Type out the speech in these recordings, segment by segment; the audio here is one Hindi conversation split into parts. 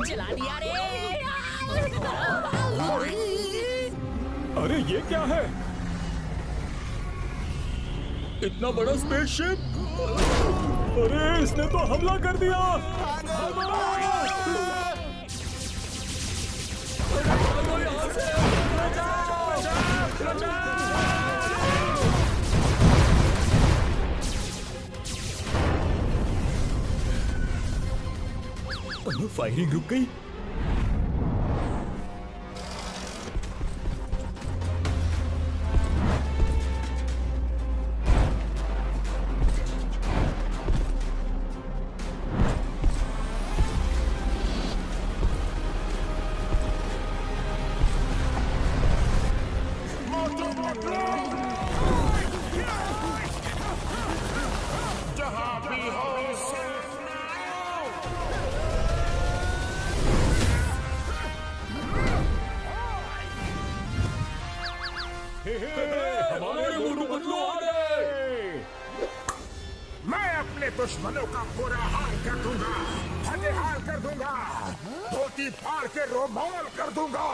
जला दिया रे। अरे ये क्या है? इतना बड़ा स्पेसशिप! अरे इसने तो हमला कर दिया! फायरिंग रुक गई। हमारे मोटू पतलू आ गए। मैं अपने दुश्मनों का पूरा हाल कर दूंगा, हाल कर दूंगा, धोती फाड़ के रोमाल कर दूंगा।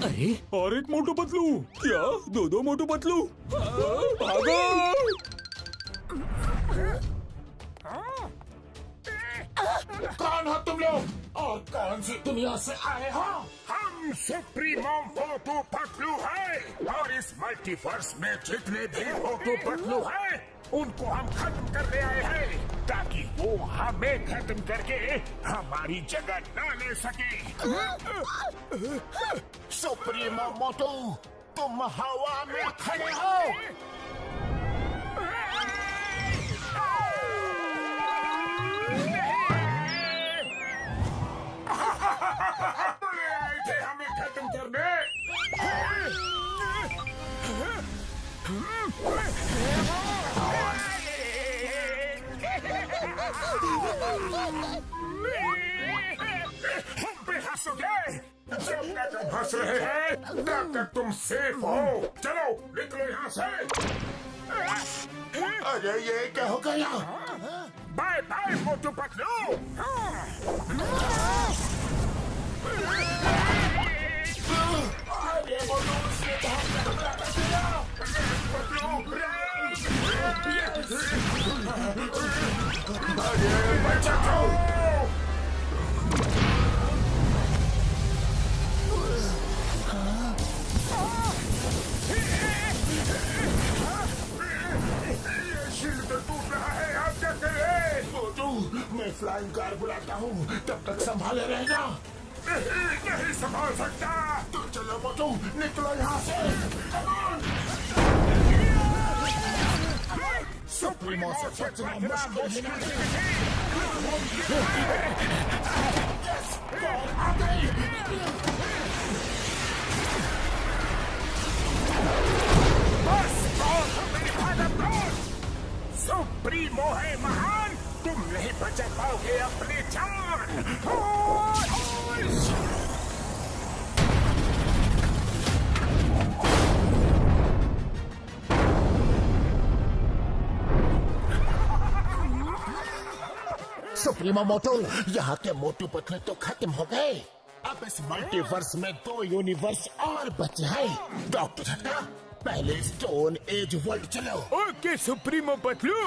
अरे और एक मोटू पतलू? क्या दो मोटू पतलू? भागो! कौन हो तुम लोग और कौन सी दुनिया से आए हो? हम सुप्रीमो मोटू पतलू हैं और इस मल्टीवर्स में जितने भी मोटू पतलू हैं उनको हम खत्म करने आए हैं ताकि वो हमें खत्म करके हमारी जगह न ले सके। सुप्रीमो मोटू, तुम हवा में खड़े हो। आए थे हमें खत्म करने। हम पे हंसोगे? जब तक हम हंस रहे हैं तब तक तुम सेफ हो। चलो निकलो यहाँ से। अरे ये क्या हो गया? Bye bye Motu Patlu. अरे मोटू से अरे बचाओ। मैं फ्लाइंग कार बुलाता हूँ, तब तक संभाले रहना। नहीं संभाल सकता। तो चलो मोटू, निकलो यहाँ से। सुप्रीमो से बचना मुश्किल आ गई। बस सुप्रीमो है महान, तुम नहीं बचा पाओगे अपनी जान। सुप्रीमो मोटू, यहाँ के मोटू पतलू तो खत्म हो गए। अब इस मल्टीवर्स में 2 यूनिवर्स और बचे हैं। डॉक्टर हटा, पहले स्टोन एज वर्ल्ड चलो। Okay supremo Patlu.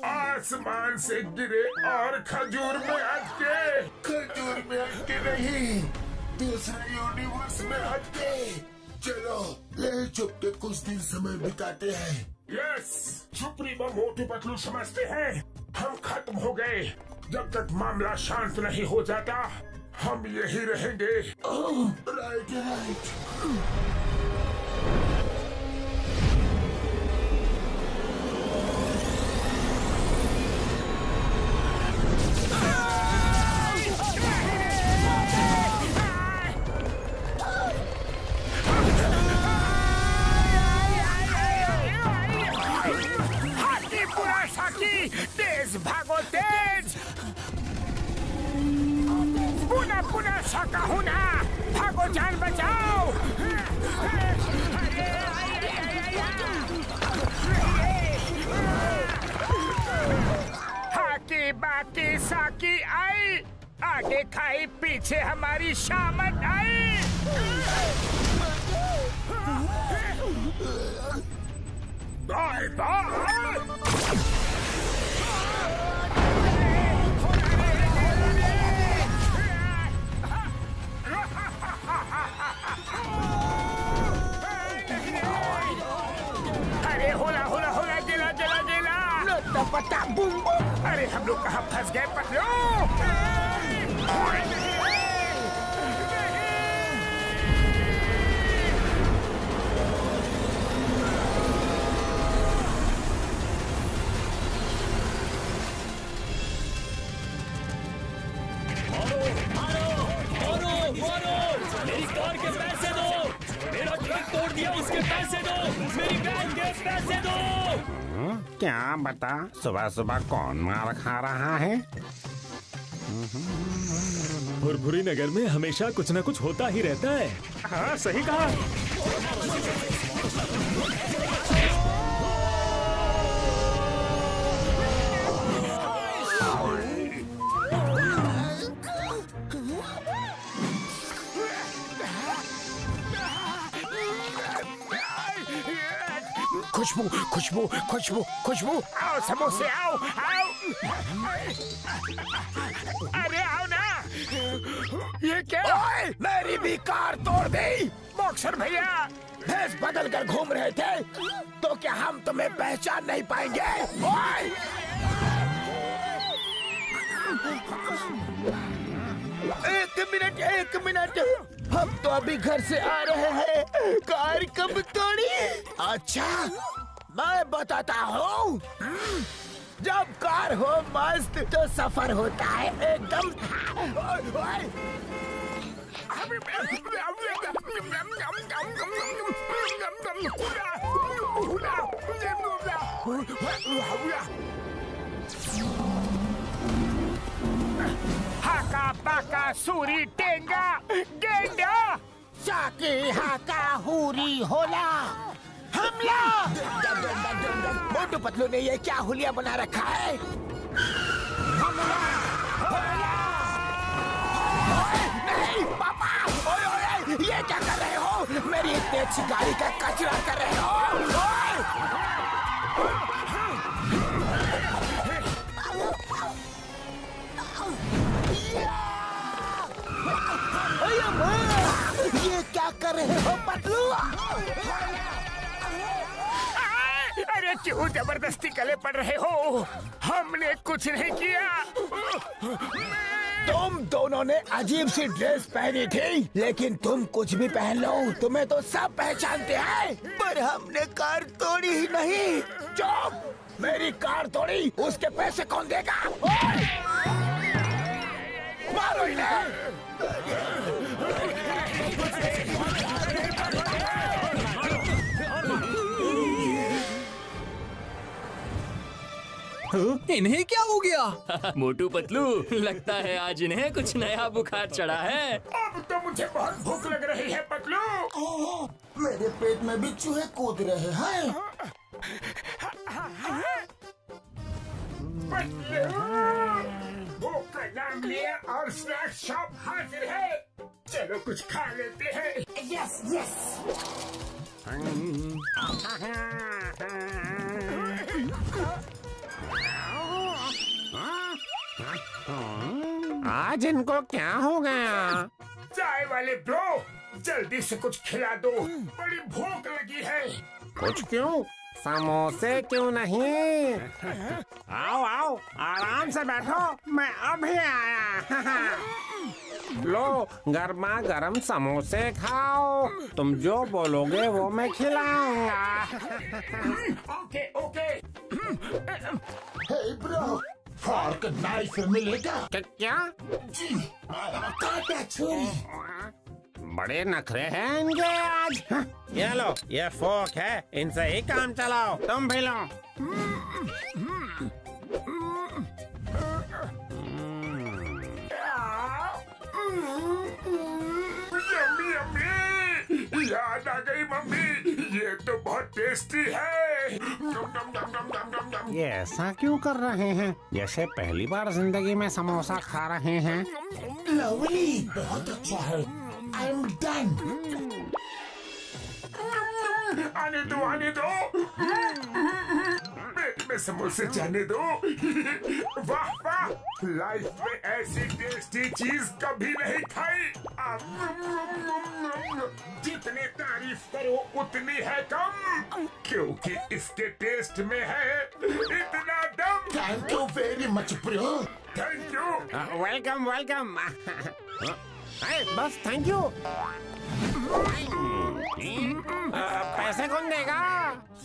आसमान से गिरे और खजूर में अटके। खजूर में अटके नहीं, दूसरे यूनिवर्स में हट गए। चलो ले चुप के कुछ दिन समय बिताते हैं। यस, सुप्रीमो मोटू पतलू समझते हैं हम खत्म हो गए। जब तक मामला शांत नहीं हो जाता हम यही रहेंगे। Right right. तेज भागो तेज। पुनः पुनः शाका होना, भागो जान बचाओ। हाकी बाकी साकी आई, आगे खाई पीछे हमारी शामत आई। Bye bye. अरे होला होला होला, जिला जिला जिला। पता बूम बूम। अरे हम लोग कहाँ फंस गए पतलू? मेरी कार के पैसे दो, मेरा ट्रक तोड़ दिया उसके पैसे दो, मेरी वैन के पैसे दो। क्या बता, सुबह सुबह कौन मार खा रहा है? भुरभुरी नगर में हमेशा कुछ न कुछ होता ही रहता है। हाँ सही कहा। खुशबू खुशबू खुशबू खुशबू, आओ समोसे आओ आओ। अरे आओ ना। ये क्या? ओए, मेरी भी कार तोड़ दी। बॉक्सर भैया भेष बदल कर घूम रहे थे तो क्या हम तुम्हें पहचान नहीं पाएंगे? ओए! एक मिनट, हम तो अभी घर से आ रहे हैं। कार कब तोड़ी? अच्छा मैं बताता हूँ। जब कार हो मस्त तो सफर होता है एकदम। हाका पाका सूरी टेंगा गेंडा, साकी हाका हुरी होला हमला। मोटू पतलू ने ये क्या हुलिया बना रखा है? हमला! नहीं पापा, ओए ओए, ये क्या कर रहे हो? मेरी इतनी अच्छी गाड़ी का कचरा कर रहे हो। ये क्या कर रहे हो पतलू? अरे क्यों जबरदस्ती गले पड़ रहे हो? हमने कुछ नहीं किया। तुम दोनों ने अजीब सी ड्रेस पहनी थी, लेकिन तुम कुछ भी पहन लो तुम्हें तो सब पहचानते हैं। पर हमने कार तोड़ी ही नहीं। चुप! मेरी कार तोड़ी, उसके पैसे कौन देगा? मारो इन्हें! इन्हें क्या हो गया? मोटू पतलू, लगता है आज इन्हें कुछ नया बुखार चढ़ा है। अब तो मुझे बहुत भूख लग रही है पतलू। मेरे पेट में भी चूहे कूद रहे हैं। भूख का नाम लिया और स्नैक शॉप हाजिर है। चलो कुछ खा लेते हैं। Yes yes. आज इनको क्या हो गया? चाय वाले ब्रो, जल्दी से कुछ खिला दो, बड़ी भूख लगी है। कुछ क्यों? समोसे क्यों नहीं? आओ आओ, आराम से बैठो, मैं अभी आया। लो, गर्मा गर्म समोसे खाओ। तुम जो बोलोगे वो मैं खिलाऊंगा। Okay okay. Hey bro, fork knife मिलेगा? क्या? जी, काटा छुरी। बड़े नखरे हैं इनके आज। ये लो, ये फोक है, इनसे ही काम चलाओ। तुम भी लो। यम्मी यम्मी, याद आ गई मम्मी, ये तो बहुत टेस्टी है। नम नम नम नम नम नम नम। ये ऐसा क्यों कर रहे हैं जैसे पहली बार जिंदगी में समोसा खा रहे हैं? लवली, बहुत अच्छा है। I am done. आने दो आने दो, पेट में समोसे जाने दो। वाह वाह, लाइफ में ऐसी टेस्टी चीज कभी नहीं खाई। जितनी तारीफ करो उतनी है कम, क्योंकि इसके टेस्ट में है इतना दम। Thank you very much bro. Thank you. Welcome welcome. बस थैंक यू। पैसे कौन देगा?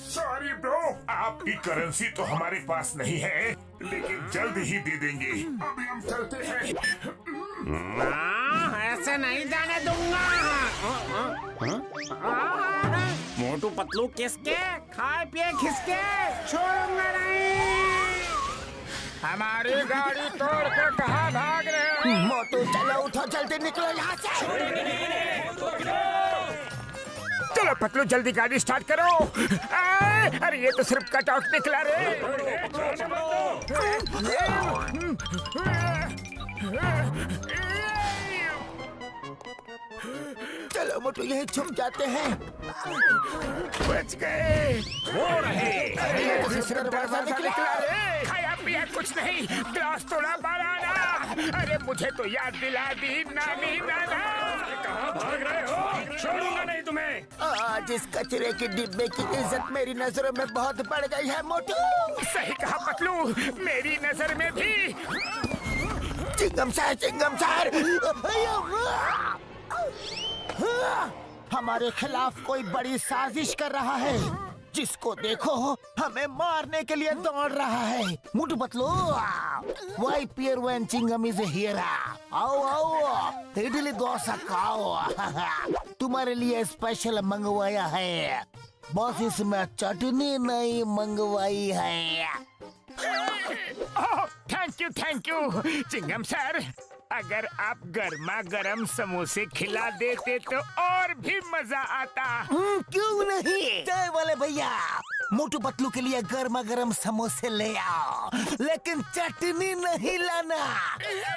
सॉरी ब्रो, आपकी करेंसी तो हमारे पास नहीं है, लेकिन जल्द ही दे देंगे। अभी हम चलते हैं। ऐसे नहीं जाने दूंगा। मोटू पतलू किसके? खाए पिए खिसके छोड़ूंगा नहीं। हमारी गाड़ी तोड़ के कहाँ भाग रहे हो? मोटू चलो, उठो, जल्दी निकलो यहाँ से। चलो पतलू, जल्दी गाड़ी स्टार्ट करो। अरे ये तो सिर्फ कट आउट निकला रे। चलो मोटू, यही छुप जाते हैं। बच गए। वो रहे। ये तो सिर्फ दरवाजा निकला रे। खाया पिया कुछ नहीं, ग्लास तोड़ा बनाना। अरे मुझे तो याद दिला दी नानी नाना। कहाँ भाग रहे हो? छोड़ूंगा नहीं तुम्हें। आज इस कचरे के डिब्बे की इज्जत मेरी नजरों में बहुत बढ़ गई है मोटू। सही कहा पतलू, मेरी नजर में भी। चिंगम सर, चिंगम सर, हमारे खिलाफ कोई बड़ी साजिश कर रहा है। जिसको देखो हमें मारने के लिए दौड़ रहा है। Motu Patlu, why fear when Chingum is here. आओ आओ, इडली डोसा खाओ। तुम्हारे लिए स्पेशल मंगवाया है। बस इसमें चटनी नहीं मंगवाई है। Thank you Chingum sir. अगर आप गर्मा गर्म समोसे खिला देते तो और भी मजा आता। क्यों नहीं? चाय वाले भैया, मोटू पतलू के लिए गर्मा गर्म समोसे ले आओ, लेकिन चटनी नहीं लाना।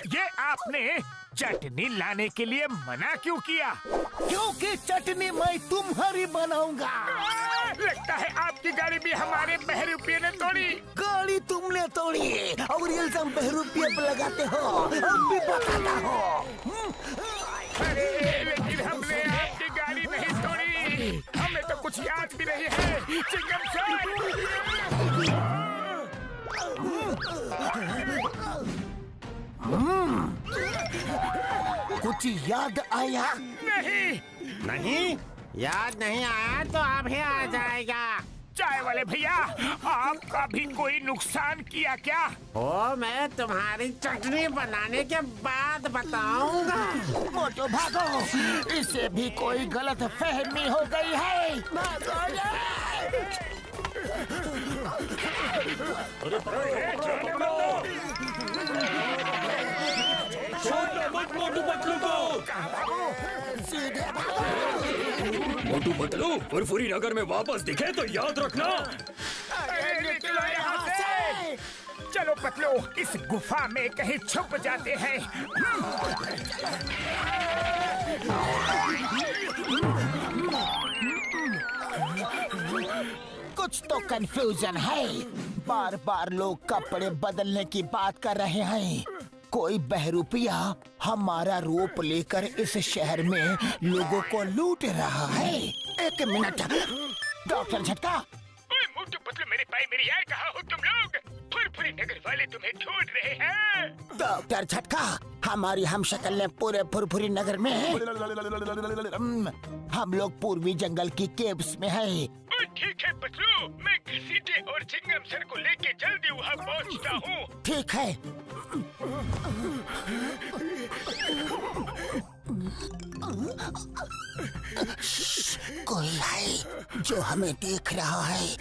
ये आपने चटनी लाने के लिए मना क्यों किया? क्योंकि चटनी मैं तुम्हारी बनाऊंगा। लगता है आपकी गाड़ी भी हमारे बहरूपिये ने तोड़ी। गाड़ी तुमने तोड़ी और इल्जाम बहरूपिये पे लगाते हो। हम भी बताता हो। अरे लेकिन हमने आपकी गाड़ी नहीं तोड़ी, हमें तो कुछ याद भी नहीं है चिंगम सर। कुछ याद आया? नहीं, याद नहीं आया तो अभी आ जाएगा। चाय वाले भैया, आपका भी कोई नुकसान किया क्या? ओ, मैं तुम्हारी चटनी बनाने के बाद बताऊंगा। मोटो भागो, इसे भी कोई गलत फहमी हो गई है। भागो मोटू पतलू को। सीधे भागो। मोटू पतलू फुरफुरी नगर में वापस दिखे तो याद रखना। अरे निकलो यहाँ से। चलो पतलू, इस गुफा में कहीं छुप जाते हैं। कुछ तो कंफ्यूजन है। बार बार लोग कपड़े बदलने की बात कर रहे हैं। कोई बहरूपिया हमारा रूप लेकर इस शहर में लोगों को लूट रहा है। एक मिनट डॉक्टर झटका। ओए मोटू पतलू मेरे भाई मेरी यार, कहाँ हो तुम लोग? फुरफुरी नगर वाले तुम्हें ढूंढ रहे हैं। डॉक्टर झटका, हमारी हम शक्ल ने पूरे फुरफुरी नगर में हम लोग पूर्वी जंगल की केव्स में है। ठीक है पतलू, मैं घसीटे और चिंगम सर को लेके जल्दी वहाँ पहुँचता हूँ। ठीक है। कोई है जो हमें देख रहा है।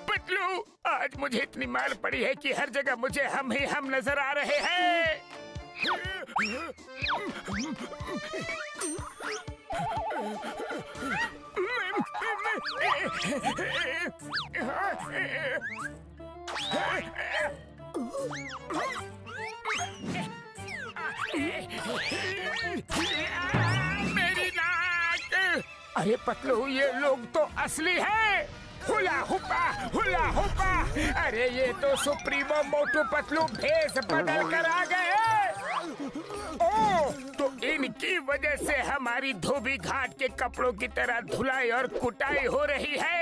पतलू, आज मुझे इतनी मार पड़ी है कि हर जगह मुझे हम ही हम नजर आ रहे हैं। मेरी नाक! अरे पतलू, ये लोग तो असली है। हुला हुपा। अरे ये तो सुप्रीमो मोटू पतलू भेष बदल कर आ गए। ओ, तो इनकी वजह से हमारी धोबी घाट के कपड़ों की तरह धुलाई और कुटाई हो रही है।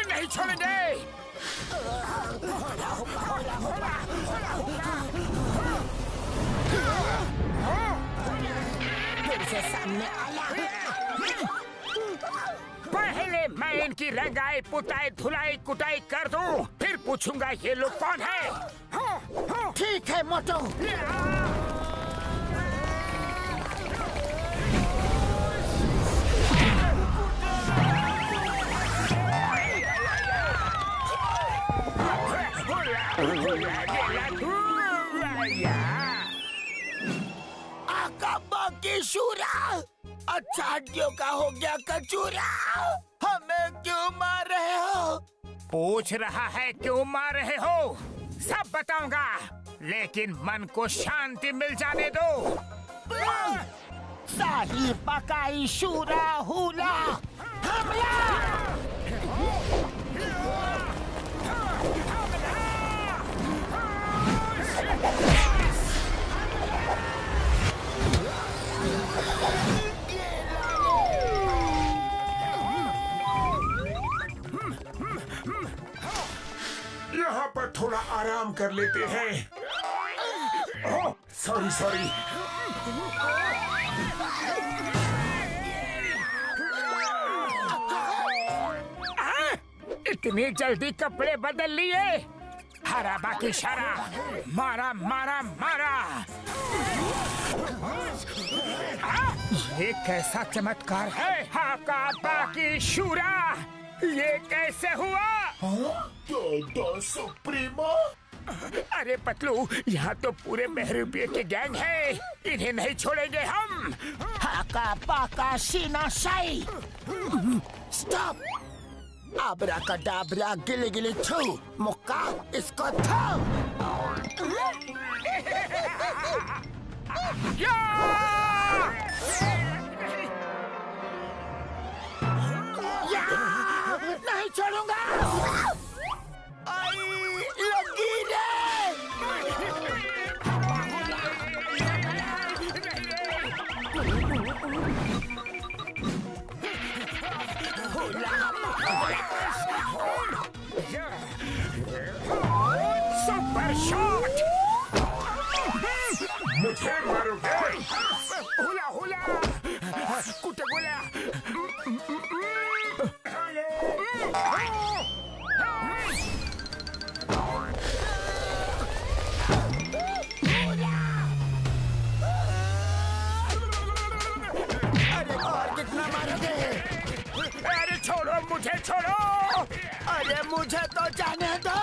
नहीं छोड़ेंगे। फिर से सामने आया। पहले मैं इनकी रंगाई पुताई धुलाई कुटाई कर दूं, फिर पूछूंगा ये लोग कौन है। ठीक है मोटू। आका बाकी शूरा, अच्छा हड्डियों का हो गया कचूरा। हमें क्यों मार रहे हो? पूछ रहा है क्यों मार रहे हो? सब बताऊंगा, लेकिन मन को शांति मिल जाने दो। शाही पकाई शूरा हुला हमला। यहाँ पर थोड़ा आराम कर लेते हैं। ओह, सॉरी। इतनी जल्दी कपड़े बदल लिए? हरा बाकी शरा, मारा। ये कैसा चमत्कार है? हाका बाकी शूरा, ये कैसे हुआ? सुप्रीमो। अरे पतलू, यहाँ तो पूरे बहरूपिये के गैंग है, इन्हें नहीं छोड़ेंगे हम। हाका पाका शीना शाई। स्टॉप। आब्राकाडाब्रा गिली गिली छू, मुक्का इसको छू। नहीं छोड़ूंगा। लगी रे। Super shot. मुझे मारोगे? हुला कुटगुला। छोड़ो, मुझे छोड़ो। अरे मुझे तो जाने दो।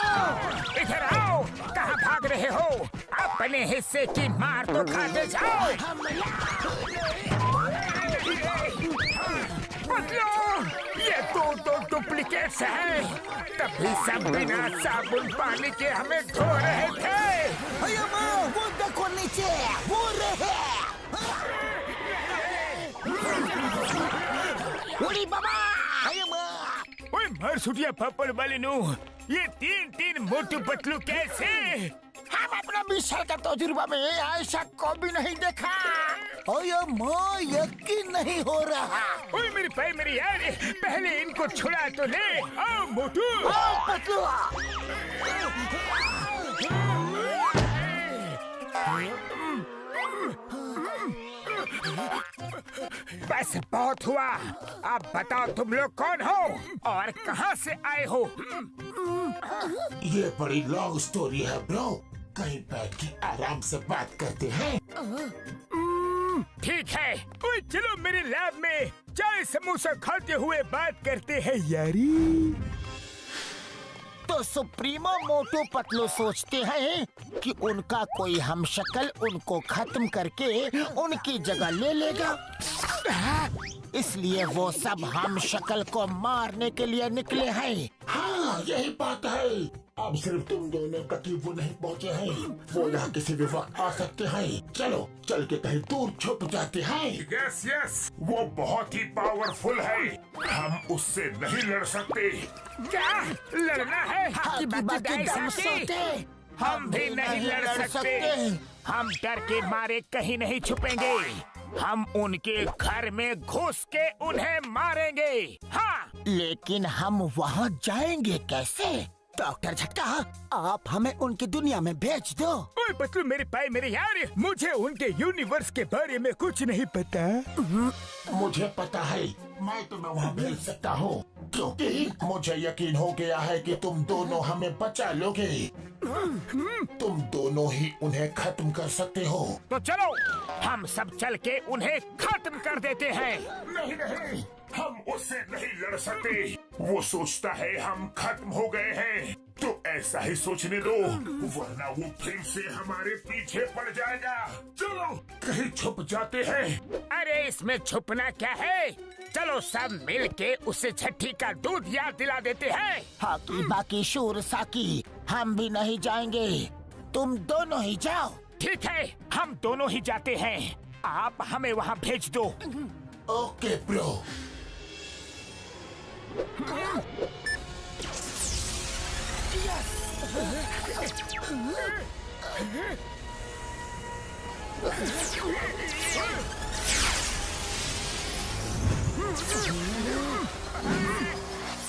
इधर आओ, कहाँ भाग रहे हो? अपने हिस्से की मार तो खाते जाओ। ये तो डुप्लीकेट्स हैं। तभी सब बिना साबुन पानी के हमें धो रहे थे। वो देखो नीचे, वो रहे। सुटिया पापड़ वाले नु ये तीन मोटू पतलू कैसे? हम अपना 20 साल का तजुर्बा में ऐसा कभी नहीं देखा। ओए माँ, यकीन नहीं हो रहा। ओए मेरे भाई मेरे यार, पहले इनको छुड़ा तो ले। आओ मोटू, आओ पतलू। बस बहुत हुआ। अब बताओ तुम लोग कौन हो और कहाँ से आए हो? ये बड़ी लॉन्ग स्टोरी है ब्रो, कहीं बैठ के आराम से बात करते हैं। ठीक है, ओए चलो मेरे लैब में चाय समोसा खाते हुए बात करते हैं यारी। तो सुप्रीमो मोटू पतलू सोचते हैं कि उनका कोई हमशक्ल उनको खत्म करके उनकी जगह ले लेगा, इसलिए वो सब हमशक्ल को मारने के लिए निकले हैं। हाँ यही बात है। अब सिर्फ तुम दोनों कहीं वो नहीं पहुँचे हैं, वो यहाँ किसी भी वक्त आ सकते हैं। चलो चल के कहीं दूर छुप जाते हैं। यस यस, वो बहुत ही पावरफुल है, हम उससे नहीं लड़ सकते। क्या लड़ना है? हम भी नहीं लड़ सकते। हम डर के मारे कहीं नहीं छुपेंगे, हम उनके घर में घुस के उन्हें मारेंगे। हाँ, लेकिन हम वहाँ जाएंगे कैसे? डॉक्टर झटका, आप हमें उनकी दुनिया में भेज दो। ओए पतलू मेरे भाई मेरे यार, मुझे उनके यूनिवर्स के बारे में कुछ नहीं पता। मुझे पता है, मैं तुम्हें वहाँ भेज सकता हूँ, क्योंकि मुझे यकीन हो गया है कि तुम दोनों हमें बचा लोगे। तुम दोनों ही उन्हें खत्म कर सकते हो। तो चलो हम सब चल के उन्हें खत्म कर देते हैं। नहीं नहीं, हम उससे नहीं लड़ सकते। वो सोचता है हम खत्म हो गए हैं, तो ऐसा ही सोचने दो, वरना वो फिर से हमारे पीछे पड़ जाएगा। चलो कहीं छुप जाते हैं। अरे इसमें छुपना क्या है, चलो सब मिल के उसे छठी का दूध याद दिला देते हैं। हाकी बाकी शूर साकी, हम भी नहीं जाएंगे, तुम दोनों ही जाओ। ठीक है, हम दोनों ही जाते हैं, आप हमें वहाँ भेज दो। Okay bro.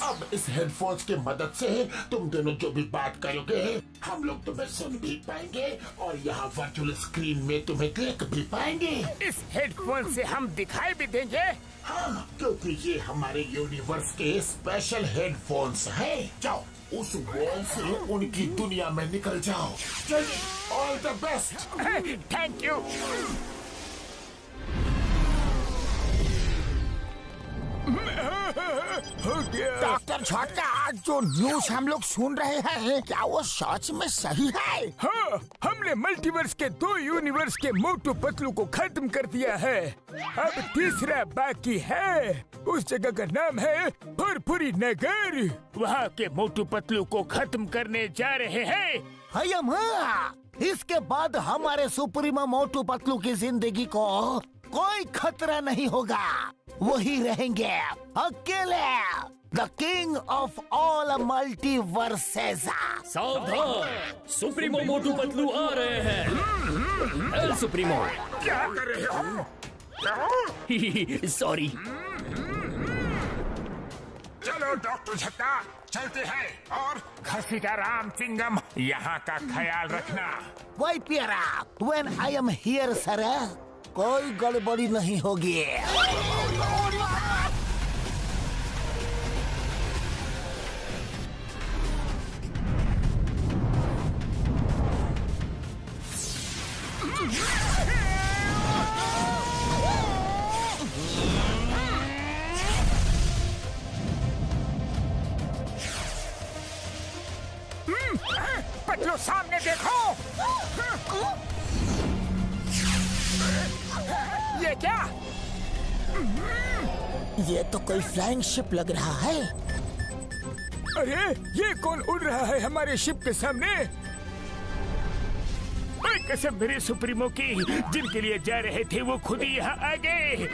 अब इस हेडफोन्स की मदद से तुम दोनों जो भी बात करोगे हम लोग तुम्हें सुन भी पाएंगे और यहाँ वर्चुअल स्क्रीन में तुम्हें देख भी पाएंगे। इस हेडफोन से हम दिखाई भी देंगे। हाँ, क्योंकि ये हमारे यूनिवर्स के स्पेशल हेडफोन्स हैं। जाओ उस वॉल से उनकी दुनिया में निकल जाओ। चलिए, all the best. Thank you. Doctor झटका, जो न्यूज हम लोग सुन रहे हैं क्या वो सच में सही है? हाँ, हमने मल्टीवर्स के 2 यूनिवर्स के मोटू पतलू को खत्म कर दिया है। अब तीसरा बाकी है, उस जगह का नाम है फुरफुरी नगर। वहाँ के मोटू पतलू को खत्म करने जा रहे हैं। हयम, इसके बाद हमारे सुप्रीमो मोटू पतलू की जिंदगी को कोई खतरा नहीं होगा, वही रहेंगे अकेले, the king of all multiverses. सावधान, सुप्रीमो मोटू पतलू आ रहे हैं। L supremo. क्या कर रहे हो? सॉरी। चलो डॉक्टर झट्टा, चलते हैं और घसीटा राम चिंगम यहाँ का ख्याल रखना। वही प्यारा, when I am here sir, कोई गड़बड़ी नहीं होगी। पतलू सामने देखो। ये क्या? ये तो कोई फ्लाइंग शिप लग रहा है। अरे ये कौन उड़ रहा है हमारे शिप के सामने? कसम मेरे सुप्रीमो की, जिनके लिए जा रहे थे वो खुद ही यहाँ आ गए।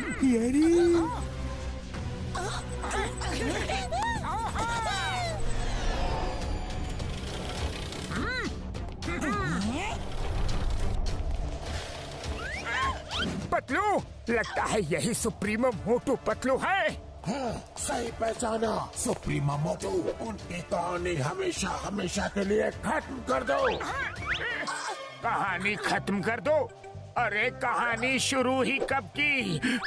पतलू, लगता है यही सुप्रीमो मोटू पतलू है। हाँ, सही पहचाना, सुप्रीमो मोटू। उनकी कहानी हमेशा हमेशा के लिए खत्म कर दो। कहानी खत्म कर दो? अरे कहानी शुरू ही कब की?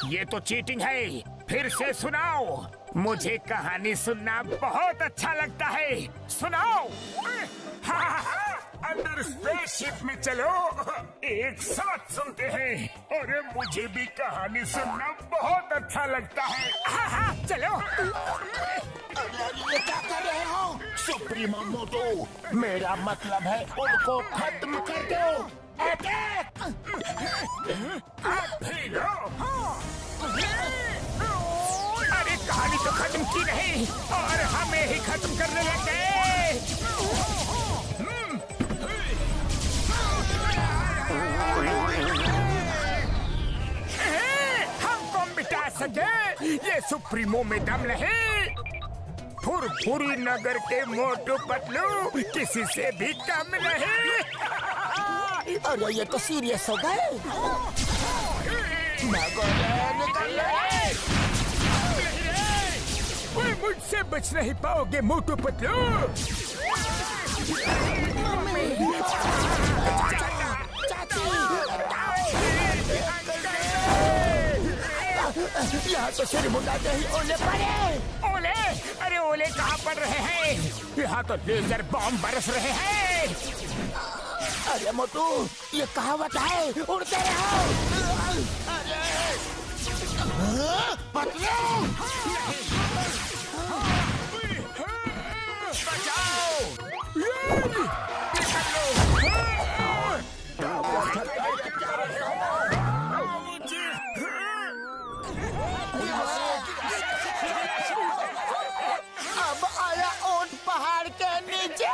ये तो चीटिंग है। फिर से सुनाओ, मुझे कहानी सुनना बहुत अच्छा लगता है। सुनाओ। अंदर स्पेसशिप में चलो, एक साथ सुनते हैं। अरे मुझे भी कहानी सुनना बहुत अच्छा लगता है। चलो। ये क्या कर रहे हो? सुप्रीमो मोटू, मेरा मतलब है उनको खत्म कर दो। अटैक! अरे कहानी तो खत्म की नहीं और हमें ही खत्म करने लग गए। हमको मिटा सके ये सुप्रीमो में दम नहीं। फुरफुरी नगर के मोटू पतलू किसी से भी कम नहीं। अरे ये तो सीरियस हो गए। मुझसे बच नहीं पाओगे मोटू पतलू। यहाँ तो सिर मुंडाते ही ओले पड़े। ओले? अरे ओले कहाँ पड़ रहे हैं? यहाँ तो लेजर बॉम्ब बरस रहे हैं। अरे मोटू, ये कहावत है, उड़ते रहो। पतलू, बचाओ! अब आया ऊंट पहाड़ के नीचे।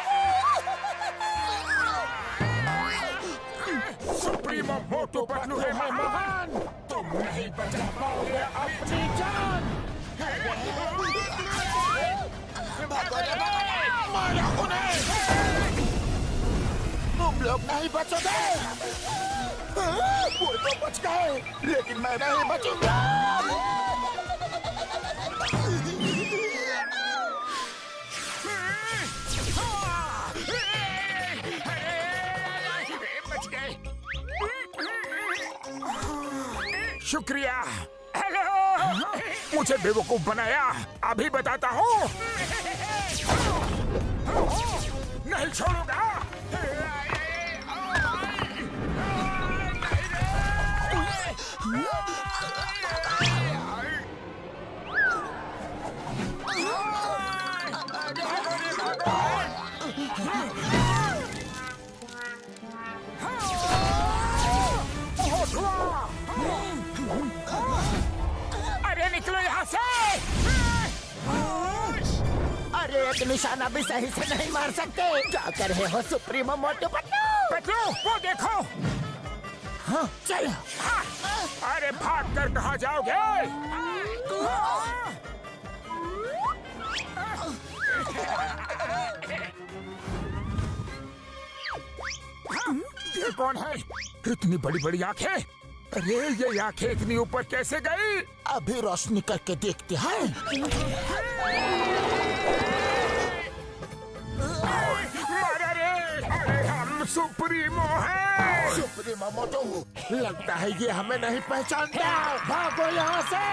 सुप्रीमो मोटू पतलू है महान। तुम नहीं बचा पाओगे अपनी जान। मारो उन्हें। तुम लोग नहीं बचोगे। वो तो बच गए, लेकिन मैं नहीं बचूंगा। बच गए। शुक्रिया। हेलो, मुझे बेवकूफ बनाया। अभी बताता हूँ। नहीं छोड़ूंगा। अरे निकलो यहाँ से। अरे एक निशाना भी सही से नहीं मार सकते। क्या कर रहे हो सुप्रीमो मोटू पतलू? पतलू, वो देखो। हाँ, चलो। अरे भाग कर कहाँ जाओगे? ये कौन है? इतनी बड़ी बड़ी आंखें। अरे ये आंखें इतनी ऊपर कैसे गई? अभी रोशनी करके देखते हैं। अरे हम सुप्रीमो हैं। सुप्रीमो मोटू, लगता है ये हमें नहीं पहचानता। भागो यहाँ से।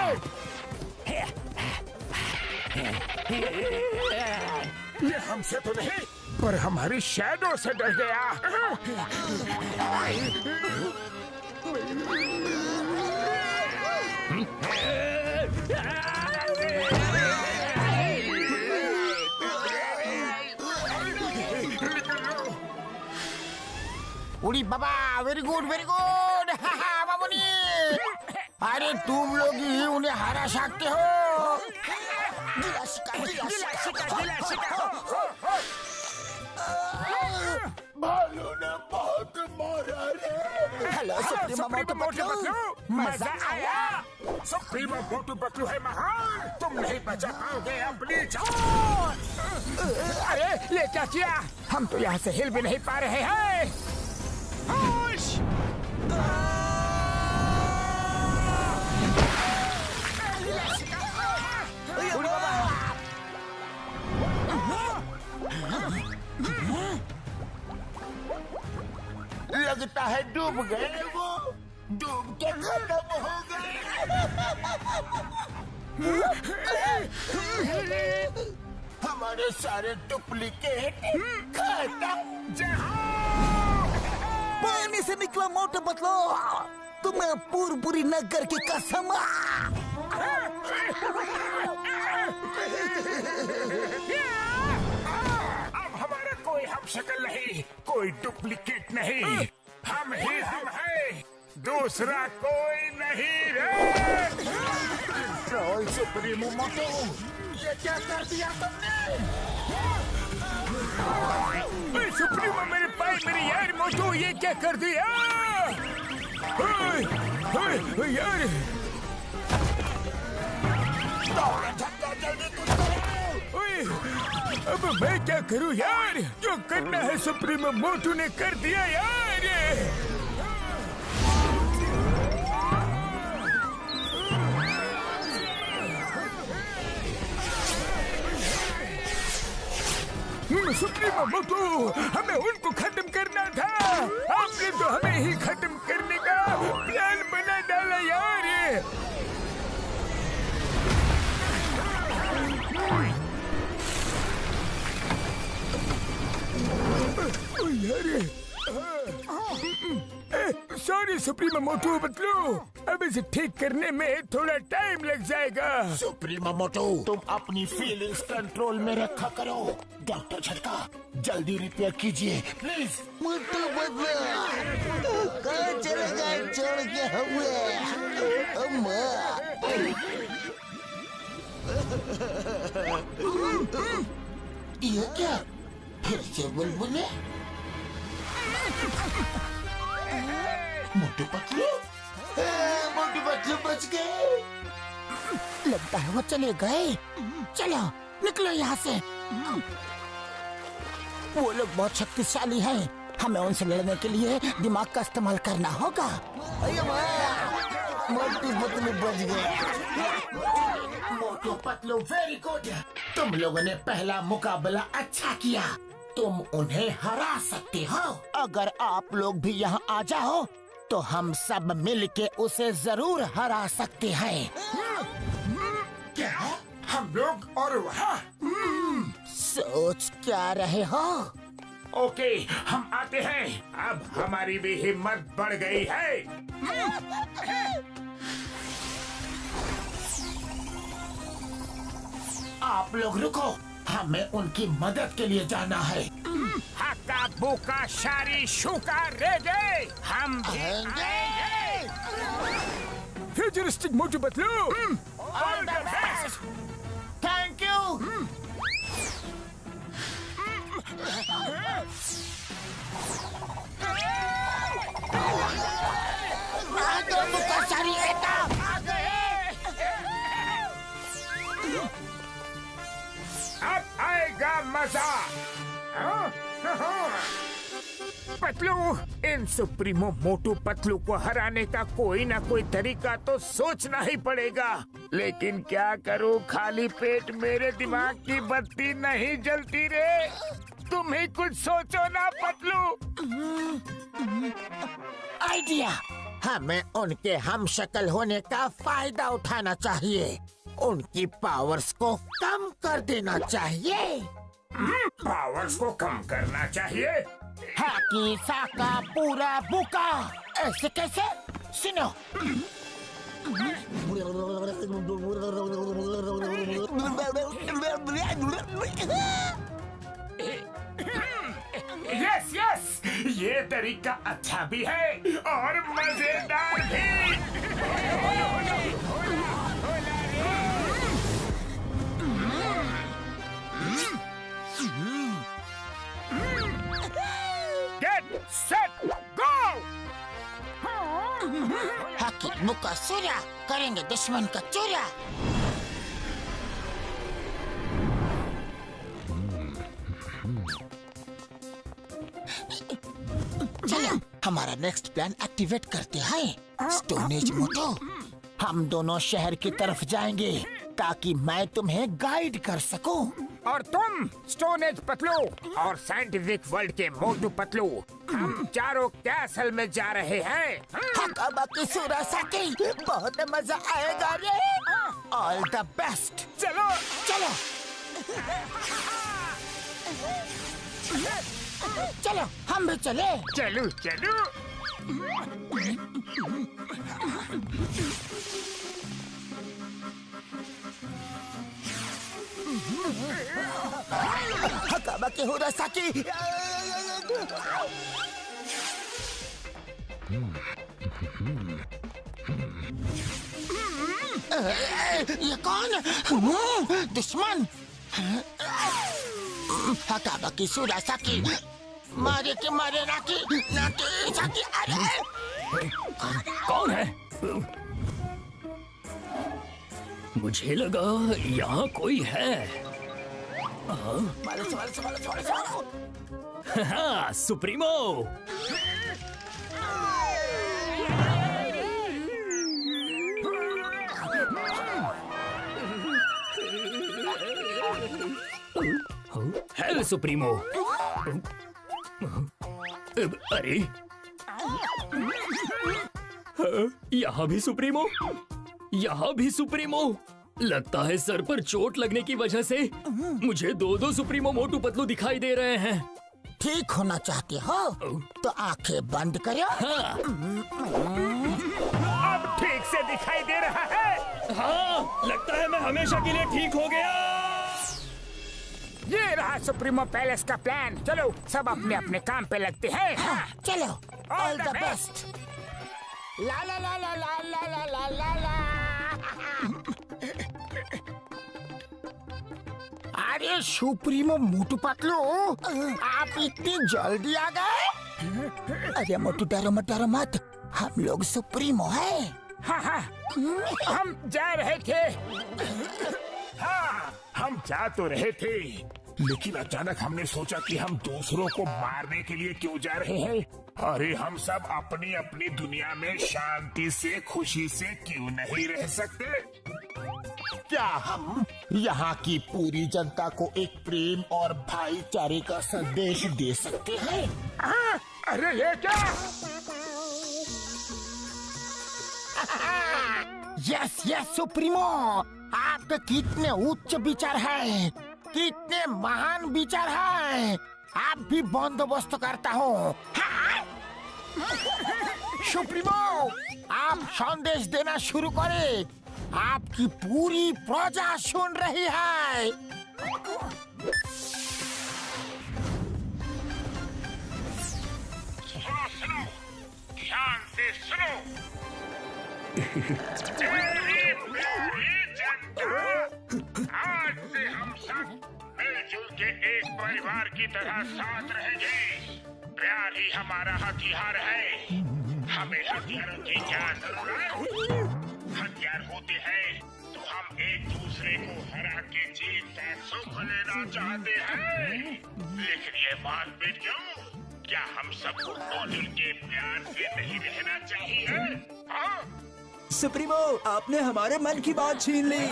ये हमसे तो नहीं, पर हमारी शैडो से डर गया। उड़ी बाबा, वेरी गुड वेरी गुड। बाबूनी, अरे तुम लोग ही उन्हें हरा सकते हो। भालू ने बहुत मारा रे। हेलो सुप्रीमो मोटू पतलू, मजा आया। सुप्रीमो मोटू पतलू है महान। तुम नहीं बचा पाओगे अपनी जान। अरे ये क्या किया? हम तो यहाँ से हिल भी नहीं पा रहे हैं। डूब गए वो, डूब के खत्म हो गए। हमारे सारे डुप्लीकेट खत्म। पानी से निकला मोटू पतलू, तुम्हें पूरी नगर की कसम। अब हमारा कोई हम शक्ल नहीं, कोई डुप्लीकेट नहीं, हम ही हम हैं, दूसरा कोई नहीं रे। कंट्रोल सुप्रीमो मोटू, ये क्या कर दिया तुमने? सुप्रीमो मेरे पाए मेरे यार मोटू, ये क्या कर दिया? यार अब मैं क्या करूं यार? जो करना है सुप्रीमो मोटू ने कर दिया यार। सुप्रीमो मोटू, हमें उनको खत्म करना था, आपने तो हमें ही खत्म करने का प्लान बना डाला यार। सॉरी सुप्रीमो मोटू पतलू, अब इसे ठीक करने में थोड़ा टाइम लग जाएगा। सुप्रीमो मोटू, तुम अपनी फीलिंग्स कंट्रोल में रखा करो। डॉक्टर झटका, जल्दी रिपेयर कीजिए प्लीज। मोटू पतलू कहाँ चलेगा छोड़ के हुए? ये क्या फिर से बुलबुले? मोटू पतलू बच गए। लगता है वो चले गए। चलो निकलो यहाँ से। वो लोग बहुत शक्तिशाली हैं, हमें उनसे लड़ने के लिए दिमाग का इस्तेमाल करना होगा। मोटू पतलू बच गए। मोटू पतलू वेरी गुड, तुम लोगों ने पहला मुकाबला अच्छा किया, तुम उन्हें हरा सकते हो। अगर आप लोग भी यहाँ आ जाओ तो हम सब मिलके उसे जरूर हरा सकते हैं। क्या हम लोग और वहाँ? सोच क्या रहे हो? ओके, हम आते हैं। अब हमारी भी हिम्मत बढ़ गई है। आप लोग रुको, हमें उनकी मदद के लिए जाना है। हक्का बुका शारी शुका रेगे, हम भी आएंगे। Futuristic Motu Patlu, all the best. Thank you. अब आएगा मजा। पतलू, इन सुप्रीमो मोटू पतलू को हराने का कोई ना कोई तरीका तो सोचना ही पड़ेगा, लेकिन क्या करूं, खाली पेट मेरे दिमाग की बत्ती नहीं जलती रे। तुम ही कुछ सोचो ना पतलू। आइडिया, हमें उनके हम शक्ल होने का फायदा उठाना चाहिए, उनकी पावर्स को कम कर देना चाहिए। पावर्स को कम करना चाहिए? हाकी साका पूरा बुका, ऐसे कैसे? सुनो, यस यस, ये तरीका अच्छा भी है और मजेदार भी। Get set go! हाकी बुका सूर्या, करेंगे दुश्मन का चूरा। चलो हमारा नेक्स्ट प्लान एक्टिवेट करते हैं। स्टोन एज मोटू, हम दोनों शहर की तरफ जाएंगे ताकि मैं तुम्हें गाइड कर सकूं। और तुम स्टोन एज पतलू और साइंटिफिक वर्ल्ड के मोटू पतलू, हम चारों कैसल में जा रहे हैं। हकाबाकी सुरासाकी, बहुत मजा आएगा रे। All the best. चलो चलो चलो हम भी चले। चलो चलो। हकाबाकी हुरासाकी। ये कौन? दुश्मन। हकाबाकी सुरासाकी, मारे के मारे नाकी नाकी साकी। अरे कौन है? मुझे लगा यहाँ कोई है। हाँ, सुप्रीमो। है सुप्रीमो। अरे यहाँ भी सुप्रीमो, यहाँ भी सुप्रीमो। लगता है सर पर चोट लगने की वजह से मुझे दो सुप्रीमो मोटू पतलू दिखाई दे रहे हैं। ठीक होना चाहते हो तो आंखें बंद करो। हाँ। अब ठीक से दिखाई दे रहा है। हाँ, लगता है मैं हमेशा के लिए ठीक हो गया। ये रहा सुप्रीमो पैलेस का प्लान। चलो सब अपने अपने काम पे लगते हैं। हाँ, चलो ऑल द बेस्ट। ला ला ला ला ला ला ला ला ला। अरे सुप्रीमो मोटू पतलू, आप इतनी जल्दी आ गए? अरे मोटू डरो मत, डरो मत, हम लोग सुप्रीमो है। हाँ हाँ, हम जा रहे थे। हाँ, हम जा तो रहे थे, लेकिन अचानक हमने सोचा कि हम दूसरों को मारने के लिए क्यों जा रहे हैं। अरे हम सब अपनी अपनी दुनिया में शांति से खुशी से क्यों नहीं रह सकते? क्या हम यहाँ की पूरी जनता को एक प्रेम और भाईचारे का संदेश दे सकते हैं? अरे ये क्या? यस यस सुप्रीमो, आपके कितने उच्च विचार हैं, कितने महान विचार हैं। आप भी बंदोबस्त करता हूँ। सुप्रीमो, आप संदेश देना शुरू करें। आपकी पूरी प्रजा सुन रही है। सुनो, ध्यान से सुनो। आज से हम सब मिलजुल के एक परिवार की तरह साथ रहेंगे। प्यार ही हमारा हथियार है। हमें हथियारों की क्या जरूरत? हथियार होते हैं तो हम एक दूसरे को हरा के जीत का सुख लेना चाहते हैं। लेकिन ये बात भी क्यों? क्या हम सबको मिलजुल के प्यार से नहीं रहना चाहिए? हाँ? सुप्रीमो, आपने हमारे मन की बात छीन ली।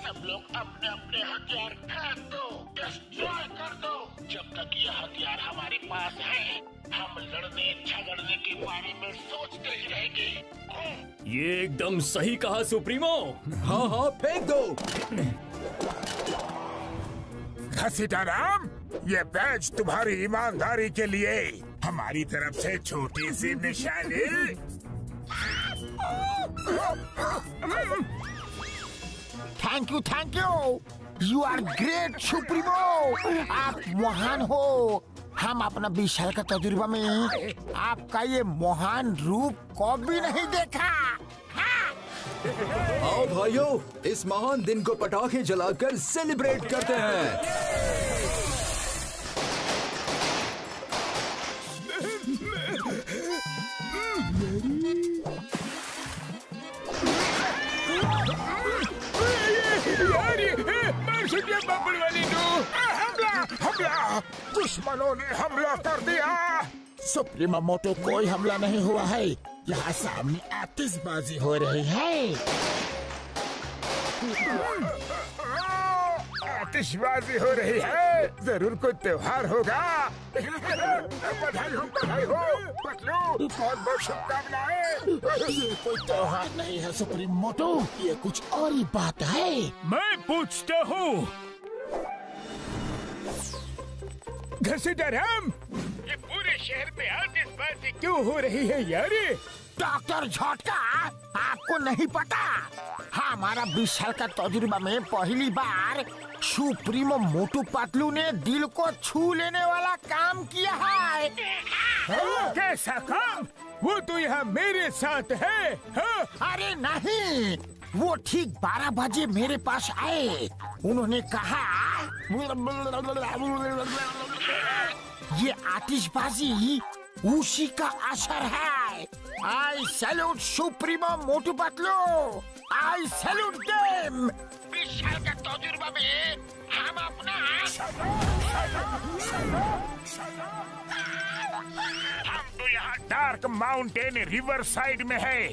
सब लोग अपने अपने हथियार फेंक दो, डिस्ट्रॉय कर दो। जब तक ये हथियार हमारे पास है, हम लड़ने झगड़ने के बारे में सोचते ही रहेंगे। ये एकदम सही कहा सुप्रीमो। हाँ हाँ, फेंक दो। घसीटाराम, ये बैज तुम्हारी ईमानदारी के लिए हमारी तरफ से छोटी सी निशानी। Thank you, you are great supremo. आप महान हो। हम अपना 20 साल का तजुर्बा में आपका ये महान रूप कभी नहीं देखा। आओ भाइयों, इस महान दिन को पटाखे जलाकर सेलिब्रेट करते हैं। हमला! दुश्मनों ने हमला कर दिया। सुप्रीमो मोटो, कोई हमला नहीं हुआ है। यहाँ सामने आतिशबाजी हो रही है। आतिशबाजी हो रही है, जरूर कोई त्योहार होगा। बधाई हो पतलू, बहुत बहुत शुभकामनाएं। ये कोई त्योहार नहीं है सुप्रीम मोटू, ये कुछ और ही बात है। मैं पूछता हूँ घसीटाराम, ये पूरे शहर में आतिशबाजी क्यों हो रही है यार? डॉक्टर झटका, आपको नहीं पता, हमारा 20 साल का तजुर्बा में पहली बार सुप्रीमो मोटू पतलू ने दिल को छू लेने वाला काम किया है। कैसा काम? वो तो यहाँ मेरे साथ है। हाँ? अरे नहीं, वो ठीक 12 बजे मेरे पास आए। उन्होंने कहा ये आतिशबाजी उसी का असर है। आई सैल्यूट सुप्रीमो मोटू पतलू, आई सैल्यूट देम। 20 साल का तजुर्बा में हम अपना हम तो यहाँ डार्क माउंटेन रिवर साइड में है।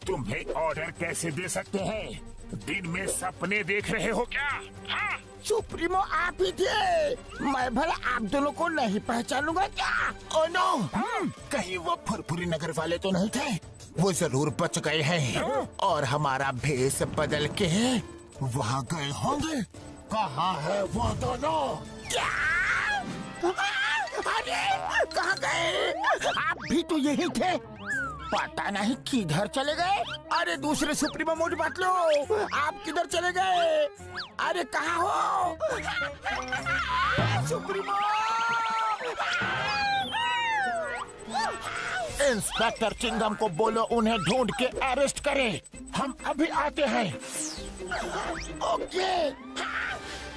तुम्हें ऑर्डर कैसे दे सकते हैं? दिन में सपने देख रहे हो क्या? हाँ? सुप्रीमो आप ही थे, मैं भला आप दोनों को नहीं पहचानूंगा क्या? ओ नो, कहीं वो फुरफुरी नगर वाले तो नहीं थे? वो जरूर बच गए हैं और हमारा भेष बदल के वहाँ गए होंगे। कहाँ है वो दोनों? क्या? अरे कहाँ गए? आप भी तो यही थे, पता नहीं किधर चले गए। अरे दूसरे सुप्रीमो मोटू पतलू, आप किधर चले गए? अरे कहाँ हो सुप्रीमो? इंस्पेक्टर चिंगम को बोलो उन्हें ढूंढ के अरेस्ट करें, हम अभी आते हैं। ओके,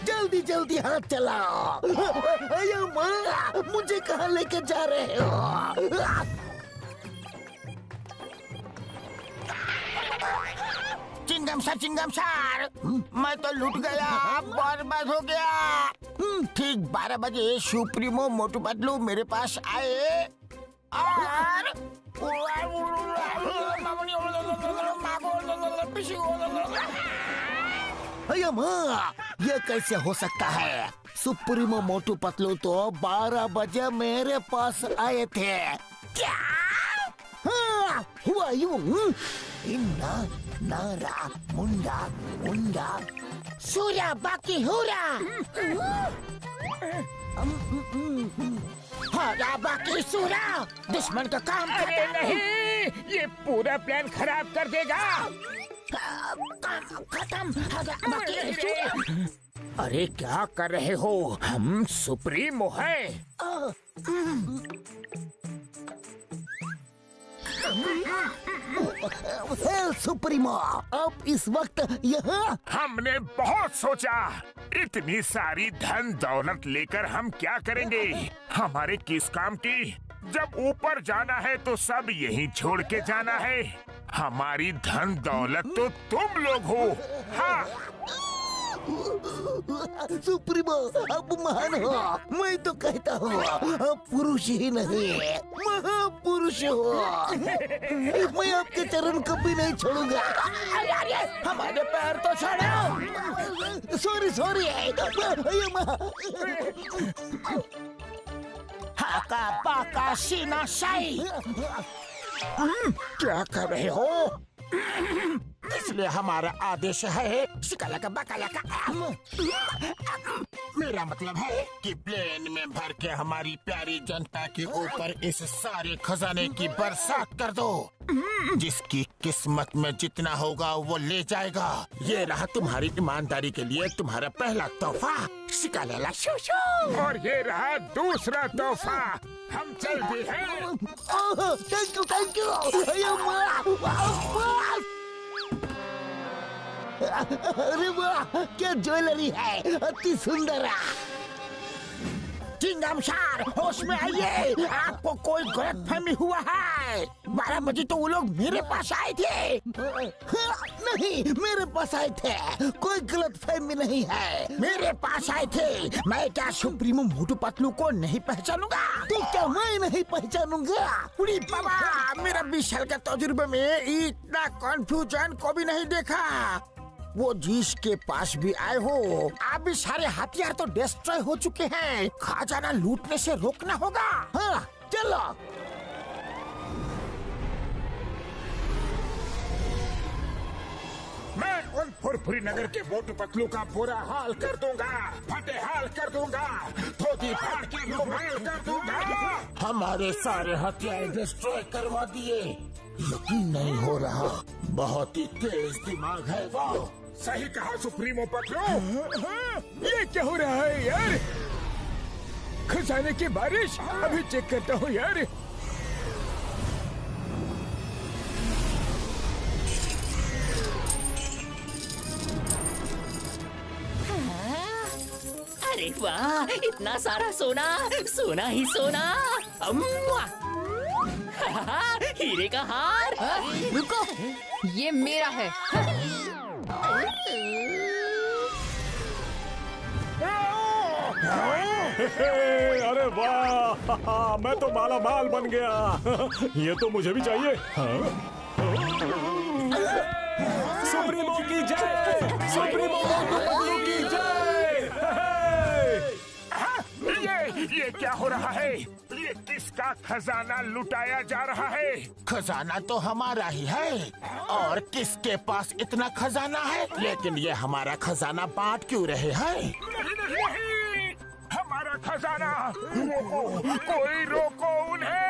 जल्दी जल्दी हाथ चलाओ। मुझे कहाँ लेके जा रहे हो? चिंगम सर, मैं तो लूट गया, बर्बाद हो गया। ठीक 12 बजे सुप्रीमो मोटू पतलू मेरे पास आए और ये कैसे हो सकता है? सुप्रीमो मोटू पतलू तो 12 बजे मेरे पास आए थे। क्या हुआ? यूं नारा मुंडा मुंडा सूर्या बाकी हुरा, हारा बाकी सूरा, दुश्मन का काम अरे नहीं, ये पूरा प्लान खराब कर देगा। खत्म, हारा बाकी सूरा। अरे क्या कर रहे हो? हम सुप्रीमो हैं। सुप्रीमो, अब इस वक्त यहाँ? हमने बहुत सोचा, इतनी सारी धन दौलत लेकर हम क्या करेंगे? हमारे किस काम की? जब ऊपर जाना है तो सब यहीं छोड़ के जाना है। हमारी धन दौलत तो तुम लोग हो। हाँ, सुप्रीमो अब महान हो। मैं तो कहता हूँ अब पुरुष ही नहीं महापुरुष हो। मैं आपके चरण कभी नहीं छोड़ूंगा। हमारे पैर तो छोड़ो। सॉरी हाका पाका सीना साई। क्या कर रहे हो? इसलिए हमारा आदेश है शिकालाका बकालाका। मेरा मतलब है कि प्लेन में भर के हमारी प्यारी जनता के ऊपर इस सारे खजाने की बरसात कर दो। जिसकी किस्मत में जितना होगा वो ले जाएगा। ये रहा तुम्हारी ईमानदारी के लिए तुम्हारा पहला तोहफा, शिकालाला शूशू। और ये रहा दूसरा तोहफा। हम चलते हैं। Thank you. अरे वाह, क्या ज्वेलरी है, अति सुंदर। चिंगम सर, होश में आइए, आपको कोई गलतफहमी हुआ है। 12 बजे तो वो लोग मेरे पास आए थे। नहीं, मेरे पास आए थे, कोई गलतफहमी नहीं है। मेरे पास आए थे। मैं क्या सुप्रीमो मोटू पतलू को नहीं पहचानूंगा? तो क्या मैं नहीं पहचानूंगा? उड़ी बाबा, मेरा 20 साल का तजुर्बे में इतना कंफ्यूजन को भी नहीं देखा। वो जीश के पास भी आए हो। अभी सारे हथियार तो डिस्ट्रॉय हो चुके हैं, खजाना लूटने से रोकना होगा। हाँ चलो। मैं उन फुरफुरी नगर के मोटू पतलू का बुरा हाल कर दूंगा, फटे हाल कर दूंगा, धोती फाड़ के रुमाल कर दूंगा। हमारे सारे हथियार डिस्ट्रॉय करवा दिए। यकीन नहीं हो रहा, बहुत ही तेज दिमाग है वो। सही कहा सुप्रीमो पतलू। ये क्या हो रहा है यार? खजाने की बारिश। अभी चेक करता हूँ यार। अरे वाह, इतना सारा सोना, सोना ही सोना। अम्मा! हीरे का हार। रुको, ये मेरा है। अरे वाह, मैं तो माला माल बन गया। ये तो मुझे भी चाहिए। सुप्रीमो की जय, सुप्रीमो मोटू पतलू की जय। ये क्या हो रहा है? ये किसका खजाना लुटाया जा रहा है? खजाना तो हमारा ही है, और किसके पास इतना खजाना है? लेकिन ये हमारा खजाना बांट क्यों रहे हैं? नहीं, हमारा खजाना। रोको, कोई रोको उन्हें।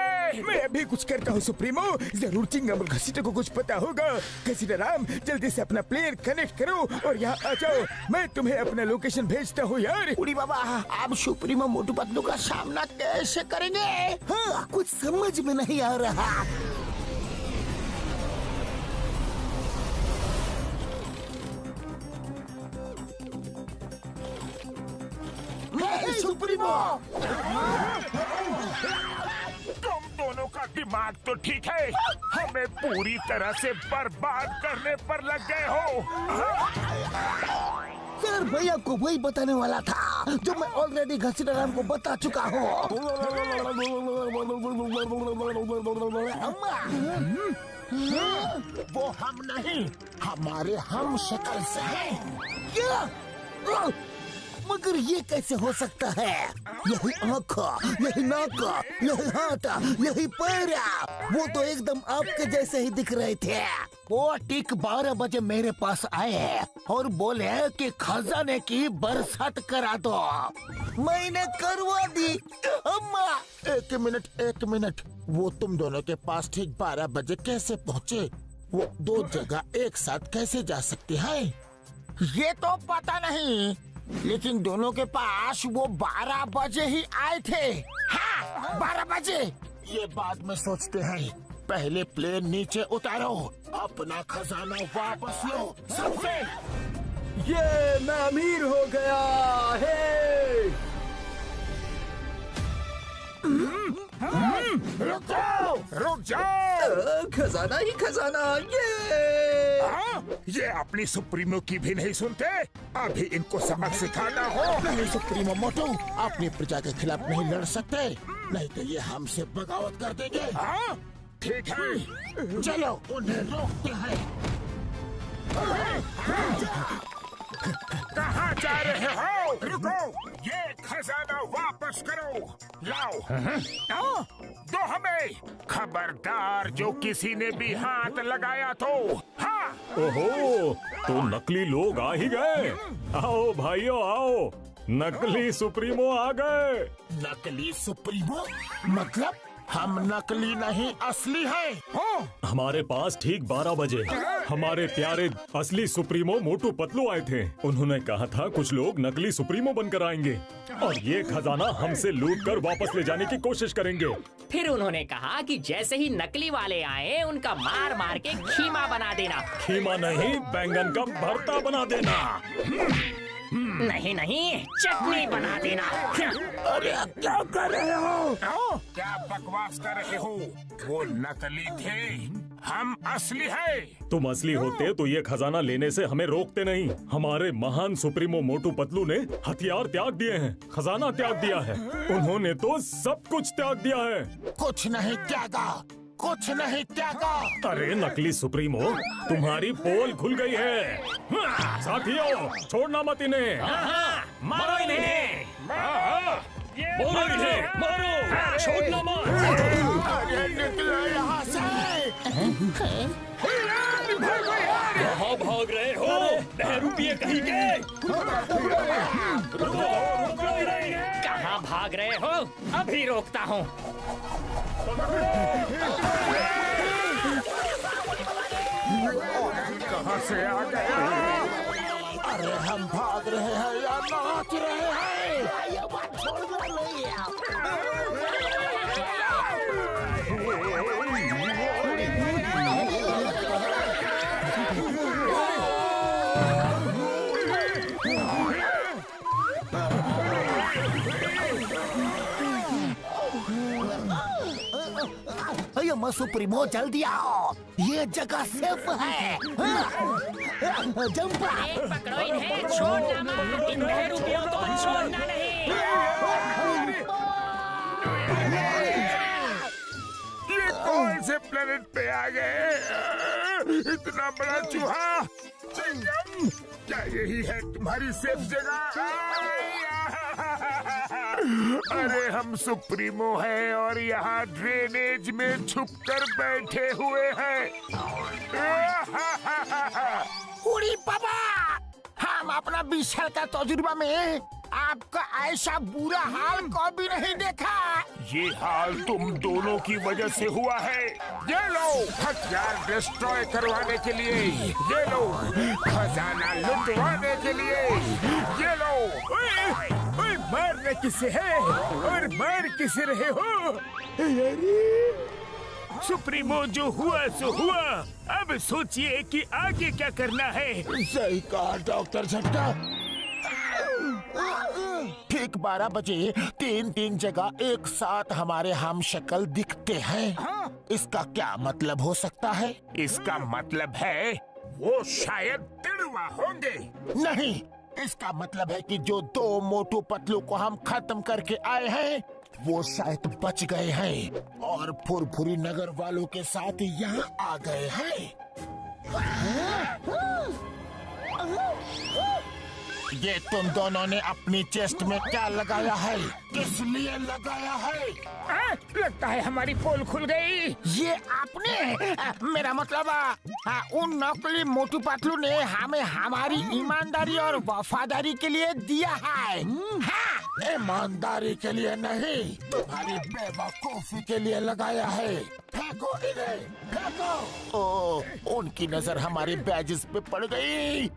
मैं अभी कुछ करता हूँ सुप्रीमो। जरूर चिंगम और घसीटे को कुछ पता होगा। घसीटा राम, जल्दी से अपना प्लेयर कनेक्ट करो और यहाँ आ जाओ। मैं तुम्हें अपना लोकेशन भेजता हूँ यार। उड़ी बाबा, आप सुप्रीमो मोटू पतलू का सामना कैसे करेंगे? हाँ, कुछ समझ में नहीं आ रहा। सुप्रीमो, तुम दोनों का दिमाग तो ठीक है, हमें पूरी तरह से बर्बाद करने पर लग गए हो। सर भैया को वही बताने वाला था जो मैं ऑलरेडी घसीटा राम को बता चुका हूँ। वो हम नहीं, हमारे हम शक्ल से हैं। क्या? मगर ये कैसे हो सकता है? यही आँख, यही नाक, यही हाथ, यही पैर, वो तो एकदम आपके जैसे ही दिख रहे थे। वो ठीक 12 बजे मेरे पास आए और बोले कि खजाने की बरसात करा दो। मैंने करवा दी। अम्मा, एक मिनट, वो तुम दोनों के पास ठीक 12 बजे कैसे पहुँचे? वो दो जगह एक साथ कैसे जा सकते हैं? ये तो पता नहीं, लेकिन दोनों के पास वो 12 बजे ही आए थे। हाँ, 12 बजे। ये बाद में सोचते हैं, पहले प्लेन नीचे उतारो, अपना खजाना वापस लो सबसे। ये मैं अमीर हो गया है। रुक जाओ। खजाना ही खजाना। ये अपनी सुप्रीमो की भी नहीं सुनते। अभी इनको सबक सिखाना हो। नहीं सुप्रीमो मोटू, अपनी प्रजा के खिलाफ नहीं लड़ सकते, नहीं तो ये हमसे बगावत कर देंगे। हाँ, ठीक है, चलो उन्हें रोकते हैं। कहाँ जा रहे हो? रुको, ये खजाना वापस करो। लाओ, दो हमें। खबरदार, जो किसी ने भी हाथ लगाया तो। हाँ। ओहो, तो नकली लोग आ ही गए। आओ भाइयों आओ, नकली सुप्रीमो आ गए। नकली सुप्रीमो? मतलब हम नकली नहीं असली हैं। हमारे पास ठीक 12 बजे हमारे प्यारे असली सुप्रीमो मोटू पतलू आए थे। उन्होंने कहा था कुछ लोग नकली सुप्रीमो बनकर आएंगे और ये खजाना हमसे लूट कर वापस ले जाने की कोशिश करेंगे। फिर उन्होंने कहा कि जैसे ही नकली वाले आए, उनका मार मार के खीमा बना देना। खीमा नहीं, बैंगन का भरता बना देना। नहीं, चटनी बना देना। अरे क्या कर रहे हो? क्या बकवास कर रहे हो? वो नकली थे, हम असली हैं। तुम असली होते तो ये खजाना लेने से हमें रोकते नहीं। हमारे महान सुप्रीमो मोटू पतलू ने हथियार त्याग दिए हैं, खजाना त्याग दिया है। उन्होंने तो सब कुछ त्याग दिया है। कुछ नहीं त्यागा, कुछ नहीं त्यागा। अरे नकली सुप्रीमो, तुम्हारी पोल खुल गई है। साथियों, छोड़ना मत इन्हें। मारो इन्हें। मारो इन्हें, मारो, छोड़ना मत। अरे निकलो यहाँ से। कहाँ भाग रहे हो बहरूपिये कहीं के? कहाँ भाग रहे हो? अभी रोकता हूँ। कहाँ से आ गया? अरे हम भाग रहे हैं या नाच रहे हैं? अय्यो सुप्रीमो, जल्दी आओ, ये जगह सेफ है। जंप। पकड़ो इन्हें, छोड़ना मत। इन बहरूपियों को छोड़ना नहीं। ये कौन से प्लेनेट पे आ गए? इतना बड़ा चूहा। चिंगम, क्या यही है तुम्हारी सेफ जगह? अरे हम सुप्रीमो हैं और यहाँ ड्रेनेज में छुपकर बैठे हुए हैं। उड़ी पापा, हम अपना 20 साल का तजुर्बा में आपका ऐसा बुरा हाल कभी नहीं देखा। ये हाल तुम दोनों की वजह से हुआ है। ये लो हथियार डिस्ट्रॉय करवाने के लिए, ये लो खजाना लुटवाने के लिए, ये लो। ओए, मारना किसे है और मार किसे रहे हो? सुप्रीमो, जो हुआ सो हुआ। अब सोचिए कि आगे क्या करना है। सही कहा डॉक्टर झटका। ठीक 12 बजे 3 जगह एक साथ हमारे हम शक्ल दिखते हैं। इसका क्या मतलब हो सकता है? इसका मतलब है वो शायद तिड़वा होंगे। नहीं, इसका मतलब है कि जो 2 मोटू पतलू को हम खत्म करके आए हैं वो शायद बच गए हैं और फुरफुरी नगर वालों के साथ यहाँ आ गए हैं। ये तुम दोनों ने अपनी चेस्ट में क्या लगाया है? किस लिए लगाया है? लगता है हमारी पोल खुल गई। ये आपने, मेरा मतलब उन नकली मोटू पतलू ने हमें हमारी ईमानदारी और वफादारी के लिए दिया है। हाँ, ईमानदारी के लिए नहीं, तुम्हारी बेवकूफी के लिए लगाया है। फेंको इन्हें, फेंको। ओ, उनकी नजर हमारे बैजेस पे पड़ गई।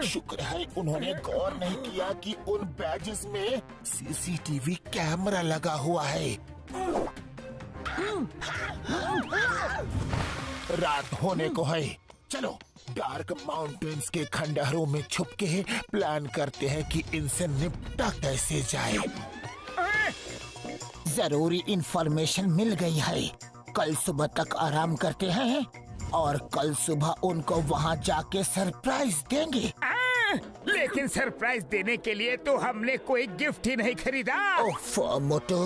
शुक्र है उन्होंने गौर नहीं किया कि उन बैजेस में सीसीटीवी कैमरा लगा हुआ है। रात होने को है, चलो डार्क माउंटेन्स के खंडहरों में छुप के प्लान करते हैं कि इनसे निपटा कैसे जाए। जरूरी इंफॉर्मेशन मिल गई है। कल सुबह तक आराम करते हैं और कल सुबह उनको वहाँ जाके सरप्राइज देंगे। लेकिन सरप्राइज देने के लिए तो हमने कोई गिफ्ट ही नहीं खरीदा। ओफ मोटो,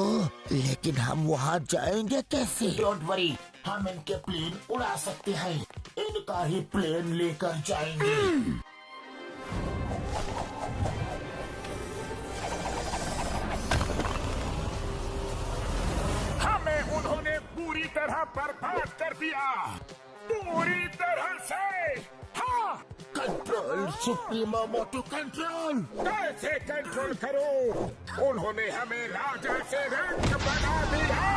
लेकिन हम वहाँ जाएंगे कैसे? डोंट वरी, हम इनके प्लेन उड़ा सकते हैं। इनका ही प्लेन लेकर जाएंगे। हमें उन्होंने पूरी तरह बर्बाद कर दिया, पूरी तरह से। हाँ, कंट्रोल सुप्रीमो मोटू, कंट्रोल। कैसे कंट्रोल करो? उन्होंने हमें राजा से रंग बना दिया।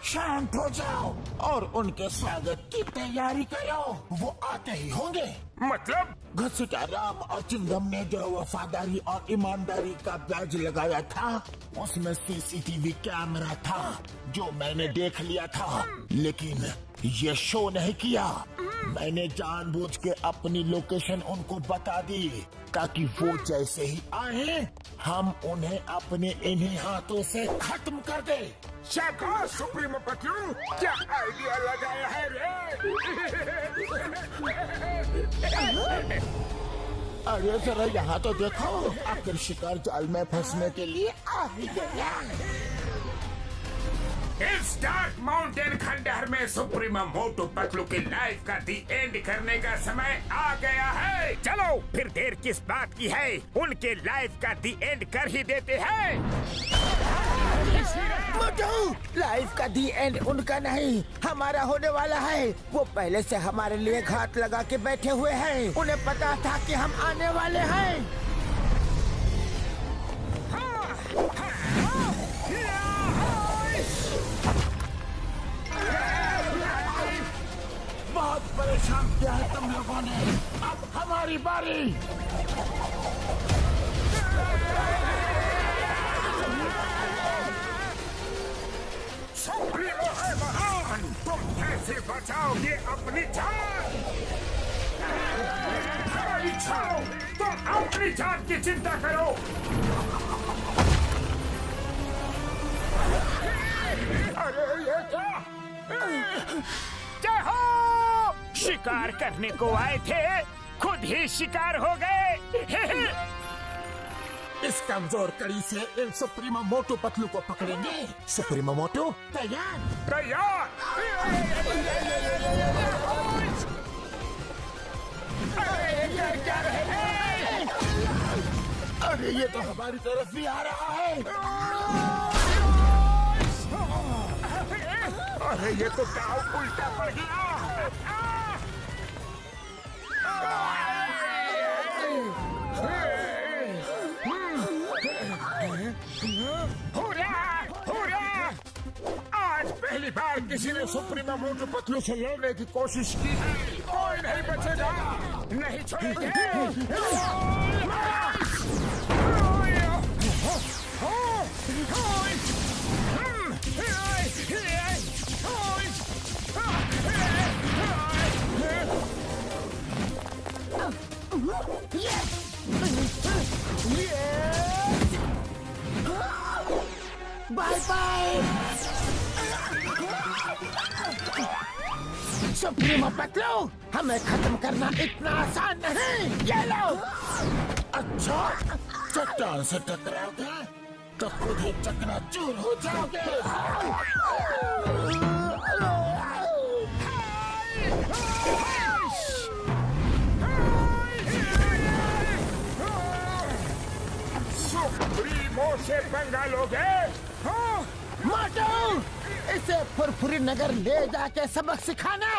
शांत हो जाओ और उनके स्वागत की तैयारी करो। वो आते ही होंगे। मतलब? घसीटा राम और चिंगम ने जो वफादारी और ईमानदारी का बैज लगाया था उसमें सीसीटीवी कैमरा था जो मैंने देख लिया था, लेकिन ये शो नहीं किया। मैंने जानबूझ के अपनी लोकेशन उनको बता दी ताकि वो जैसे ही आए हम उन्हें अपने इन्हीं हाथों से खत्म कर दे। शाबाश सुप्रीमो पतलू, क्या आइडिया लगाया है रे? अरे जरा यहाँ तो देखो, आखिर शिकार जाल में फंसने के लिए आ ही गया। इस डार्क माउंटेन खंडहर में सुप्रीमो मोटू पतलू की लाइफ का दी एंड करने का समय आ गया है। चलो फिर देर किस बात की है, उनके लाइफ का दी एंड कर ही देते हैं। मोटू, लाइफ का दी एंड उनका नहीं हमारा होने वाला है। वो पहले से हमारे लिए घात लगा के बैठे हुए हैं। उन्हें पता था कि हम आने वाले हैं। बहुत परेशान किया है तुम लोगों ने, अब हमारी बारी। सुप्रीमो है महान, तुम कैसे बचाओगे अपनी जान? बचाओ, तुम अपनी जान की चिंता करो। अरे ये क्या? जय हो! शिकार करने को आए थे, खुद ही शिकार हो गए। इस कमजोर कड़ी से इन सुप्रीमो मोटू पतलू को पकड़ेंगे। सुप्रीमो मोटू तैयार तैयार। अरे ये तो हमारी तरफ भी आ रहा है। अरे ये तो दाव उल्टा पड़ गया। हुर्रा! हुर्रा! आज पहली बार किसी ने सुप्रीमो मोटू पतलू से लड़ने की कोशिश की है। कोई नहीं बचेगा, नहीं छोड़ेंगे। बाय बाय सुप्रीमो पतलू, हमें खत्म करना इतना आसान नहीं। ये लो। अच्छा, चट्टान से टकराओगे तो खुद ही चकनाचूर हो जाओगे। सुप्रीमो से पंगा लोगे? मोटू, इसे फुरफुरी नगर ले जाके सबक सिखाना।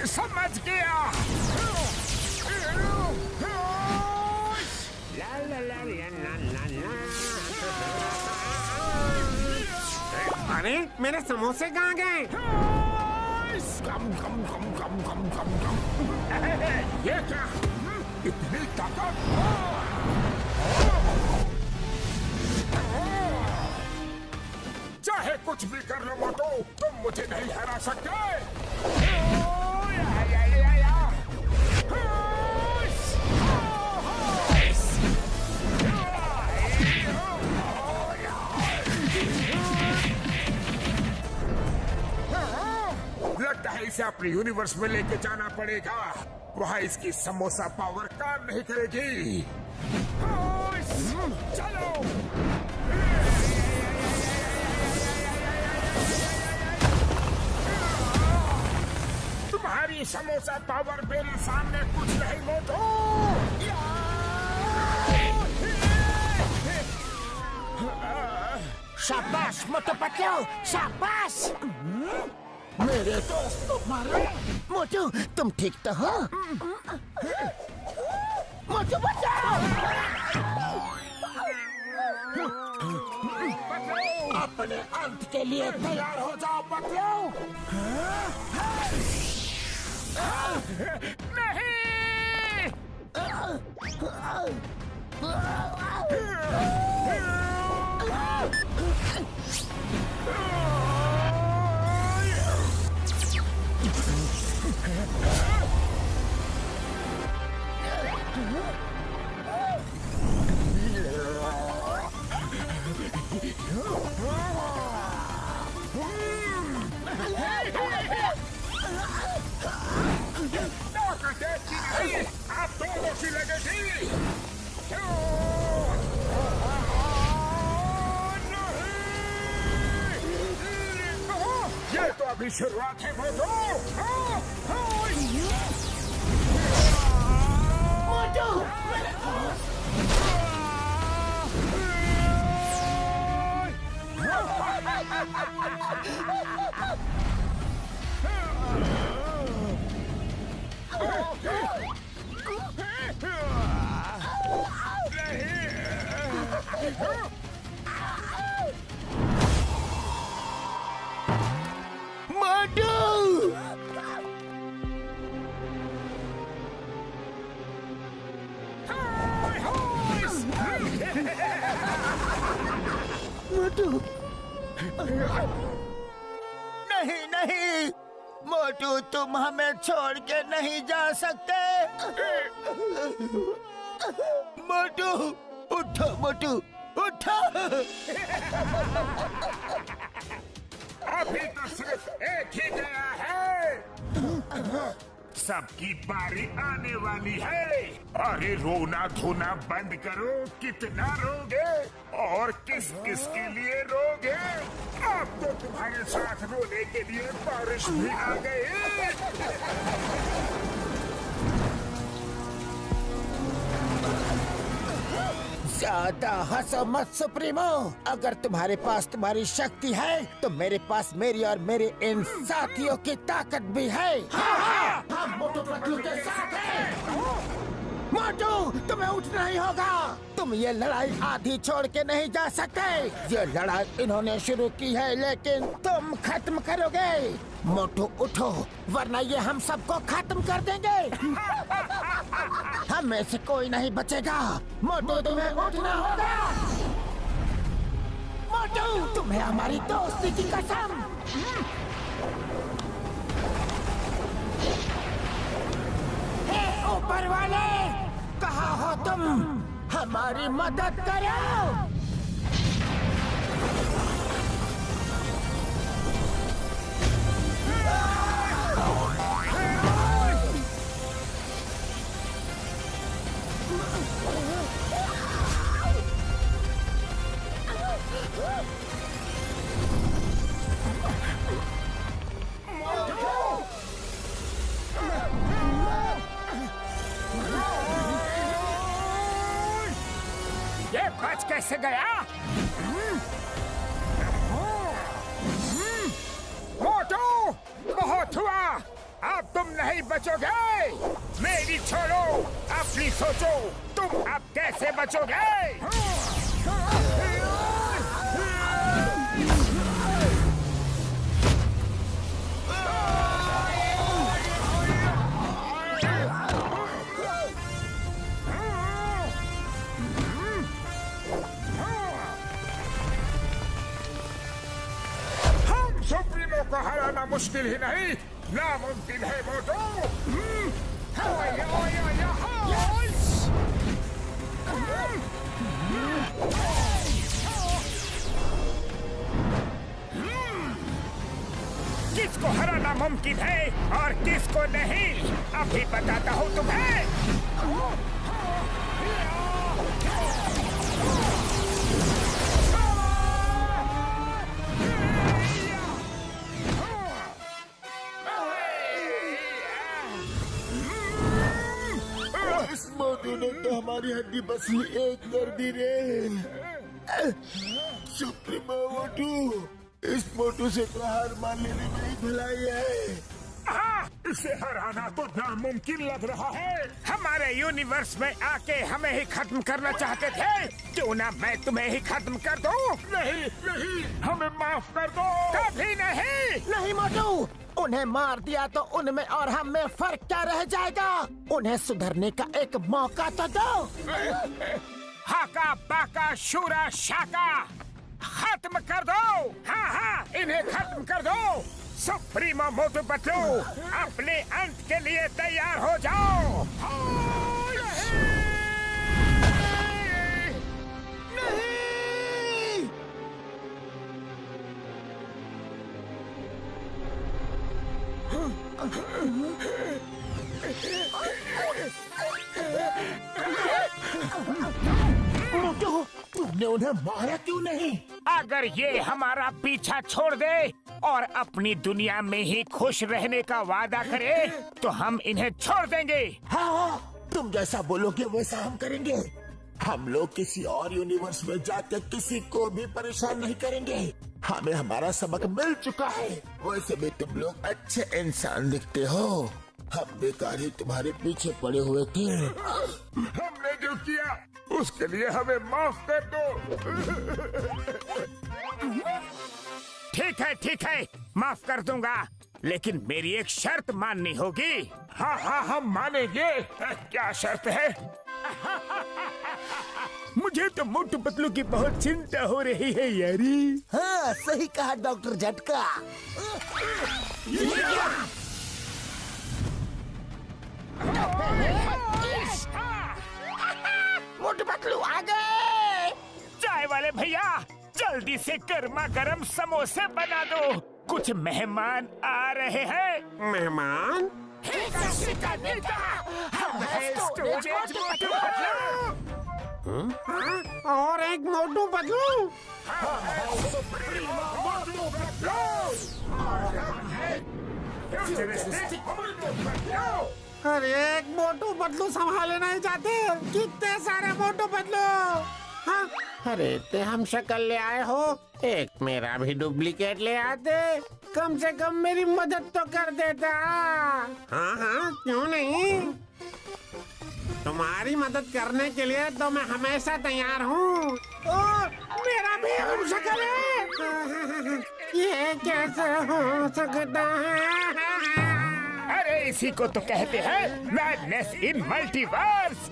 समझ गया। अरे मेरे समोसे कहाँ गए? कम कम कम कम कम कम कम। ये क्या? इतनी ताकत? चाहे कुछ भी कर लो मोटू, तुम मुझे नहीं हरा सकते। लगता है इसे अपने यूनिवर्स में लेके जाना पड़ेगा। वहाँ इसकी समोसा पावर काम नहीं करेगी। चलो। तुम्हारी समोसा पावर मेरे सामने कुछ नहीं मोटू। शाबाश मोटू पतलू, शाबाश। मेरे दोस्त तुम्हारे। मोटू, तुम ठीक तो हो? मोटू बचाओ। अपने अंत के लिए तैयार हो जाओ पतलू। नहीं। आप दोनों की लगेगी। ये तो अभी शुरुआत है मोटू। नहीं नहीं मोटू, तुम हमें छोड़ के नहीं जा सकते। मोटू उठो, मोटू उठो। अभी तो सिर्फ एक ही गया है, सबकी बारी आने वाली है। अरे रोना धोना बंद करो, कितना रोगे और किस किस के लिए रोगे? अब तो तुम्हारे साथ रोने के लिए बारिश भी आ गई। ज्यादा हंसो मत सुप्रीमो। अगर तुम्हारे पास तुम्हारी शक्ति है तो मेरे पास मेरी और मेरे इन साथियों की ताकत भी है। हाँ, हम मोटू पतलू के साथ हैं। मोटू, तुम्हें उठना ही होगा। तुम ये लड़ाई आधी छोड़ के नहीं जा सकते। ये लड़ाई इन्होंने शुरू की है लेकिन तुम खत्म करोगे। मोटू उठो, वरना ये हम सबको खत्म कर देंगे। हम में से कोई नहीं बचेगा। मोटू, तुम्हें उठना होगा। मोटू, तुम्हें हमारी दोस्ती की कसम। हे ऊपर वाले, कहाँ हो तुम? हमारी मदद करो। ये बच कैसे गया? मोटू, बहुत हुआ, अब तुम नहीं बचोगे। मेरी छोड़ो, अपनी सोचो, तुम अब कैसे बचोगे? सुप्रीमो को हराना मुश्किल ही नहीं, नामुमकिन है मोटू। किसको हराना मुमकिन है और किसको नहीं, अभी बताता हूँ तुम्हें। इस मोटू ने तो हमारी हड्डी बसली एक कर दी रे। सुप्रीमो मोटू, इस मोटू से तो हार मान लेने में ही भलाई है। इसे हराना तो नामुमकिन लग रहा है। हमारे यूनिवर्स में आके हमें ही खत्म करना चाहते थे, क्यों ना मैं तुम्हें ही खत्म कर दूं? नहीं नहीं, हमें माफ कर दो। कभी नहीं। नहीं मोटू, उन्हें मार दिया तो उनमें और हम में फर्क क्या रह जाएगा? उन्हें सुधरने का एक मौका तो दो। हाका बाका शूरा शाका, खत्म कर दो। हाँ हाँ, इन्हें खत्म कर दो। सुप्रीमो मोटू पतलू, अपने अंत के लिए तैयार हो जाओ। मोटू, तुमने उन्हें मारा क्यों नहीं? अगर ये हमारा पीछा छोड़ दे और अपनी दुनिया में ही खुश रहने का वादा करे तो हम इन्हें छोड़ देंगे। हाँ, तुम जैसा बोलोगे वैसा हम करेंगे। हम लोग किसी और यूनिवर्स में जाकर किसी को भी परेशान नहीं करेंगे। हमें हमारा सबक मिल चुका है। वैसे भी तुम लोग अच्छे इंसान दिखते हो। हम बेकार ही तुम्हारे पीछे पड़े हुए थे। हमने जो किया उसके लिए हमें माफ कर दो। ठीक है, माफ कर दूंगा, लेकिन मेरी एक शर्त माननी होगी। हाँ, हम मानेंगे। क्या शर्त है? मुझे तो मोटू पतलू की बहुत चिंता हो रही है यारी। हाँ, सही कहा डॉक्टर झटका। मोटू पतलू आ गए। चाय वाले भैया, जल्दी से गर्मा गर्म समोसे बना दो, कुछ मेहमान आ रहे हैं। मेहमान? और एक मोटू पतलू। अरे एक मोटू पतलू संभाले नहीं जाते, कितने सारे मोटू पतलू। हाँ? अरे इतने हम शक्ल ले आए हो, एक मेरा भी डुप्लीकेट ले आते, कम से कम मेरी मदद तो कर देता। हाँ, क्यों नहीं। तुम्हारी मदद करने के लिए तो मैं हमेशा तैयार हूँ। मेरा भी हम शक्ल है, ये कैसे हो सकता है। अरे इसी को तो कहते हैं मैडनेस इन मल्टीवर्स।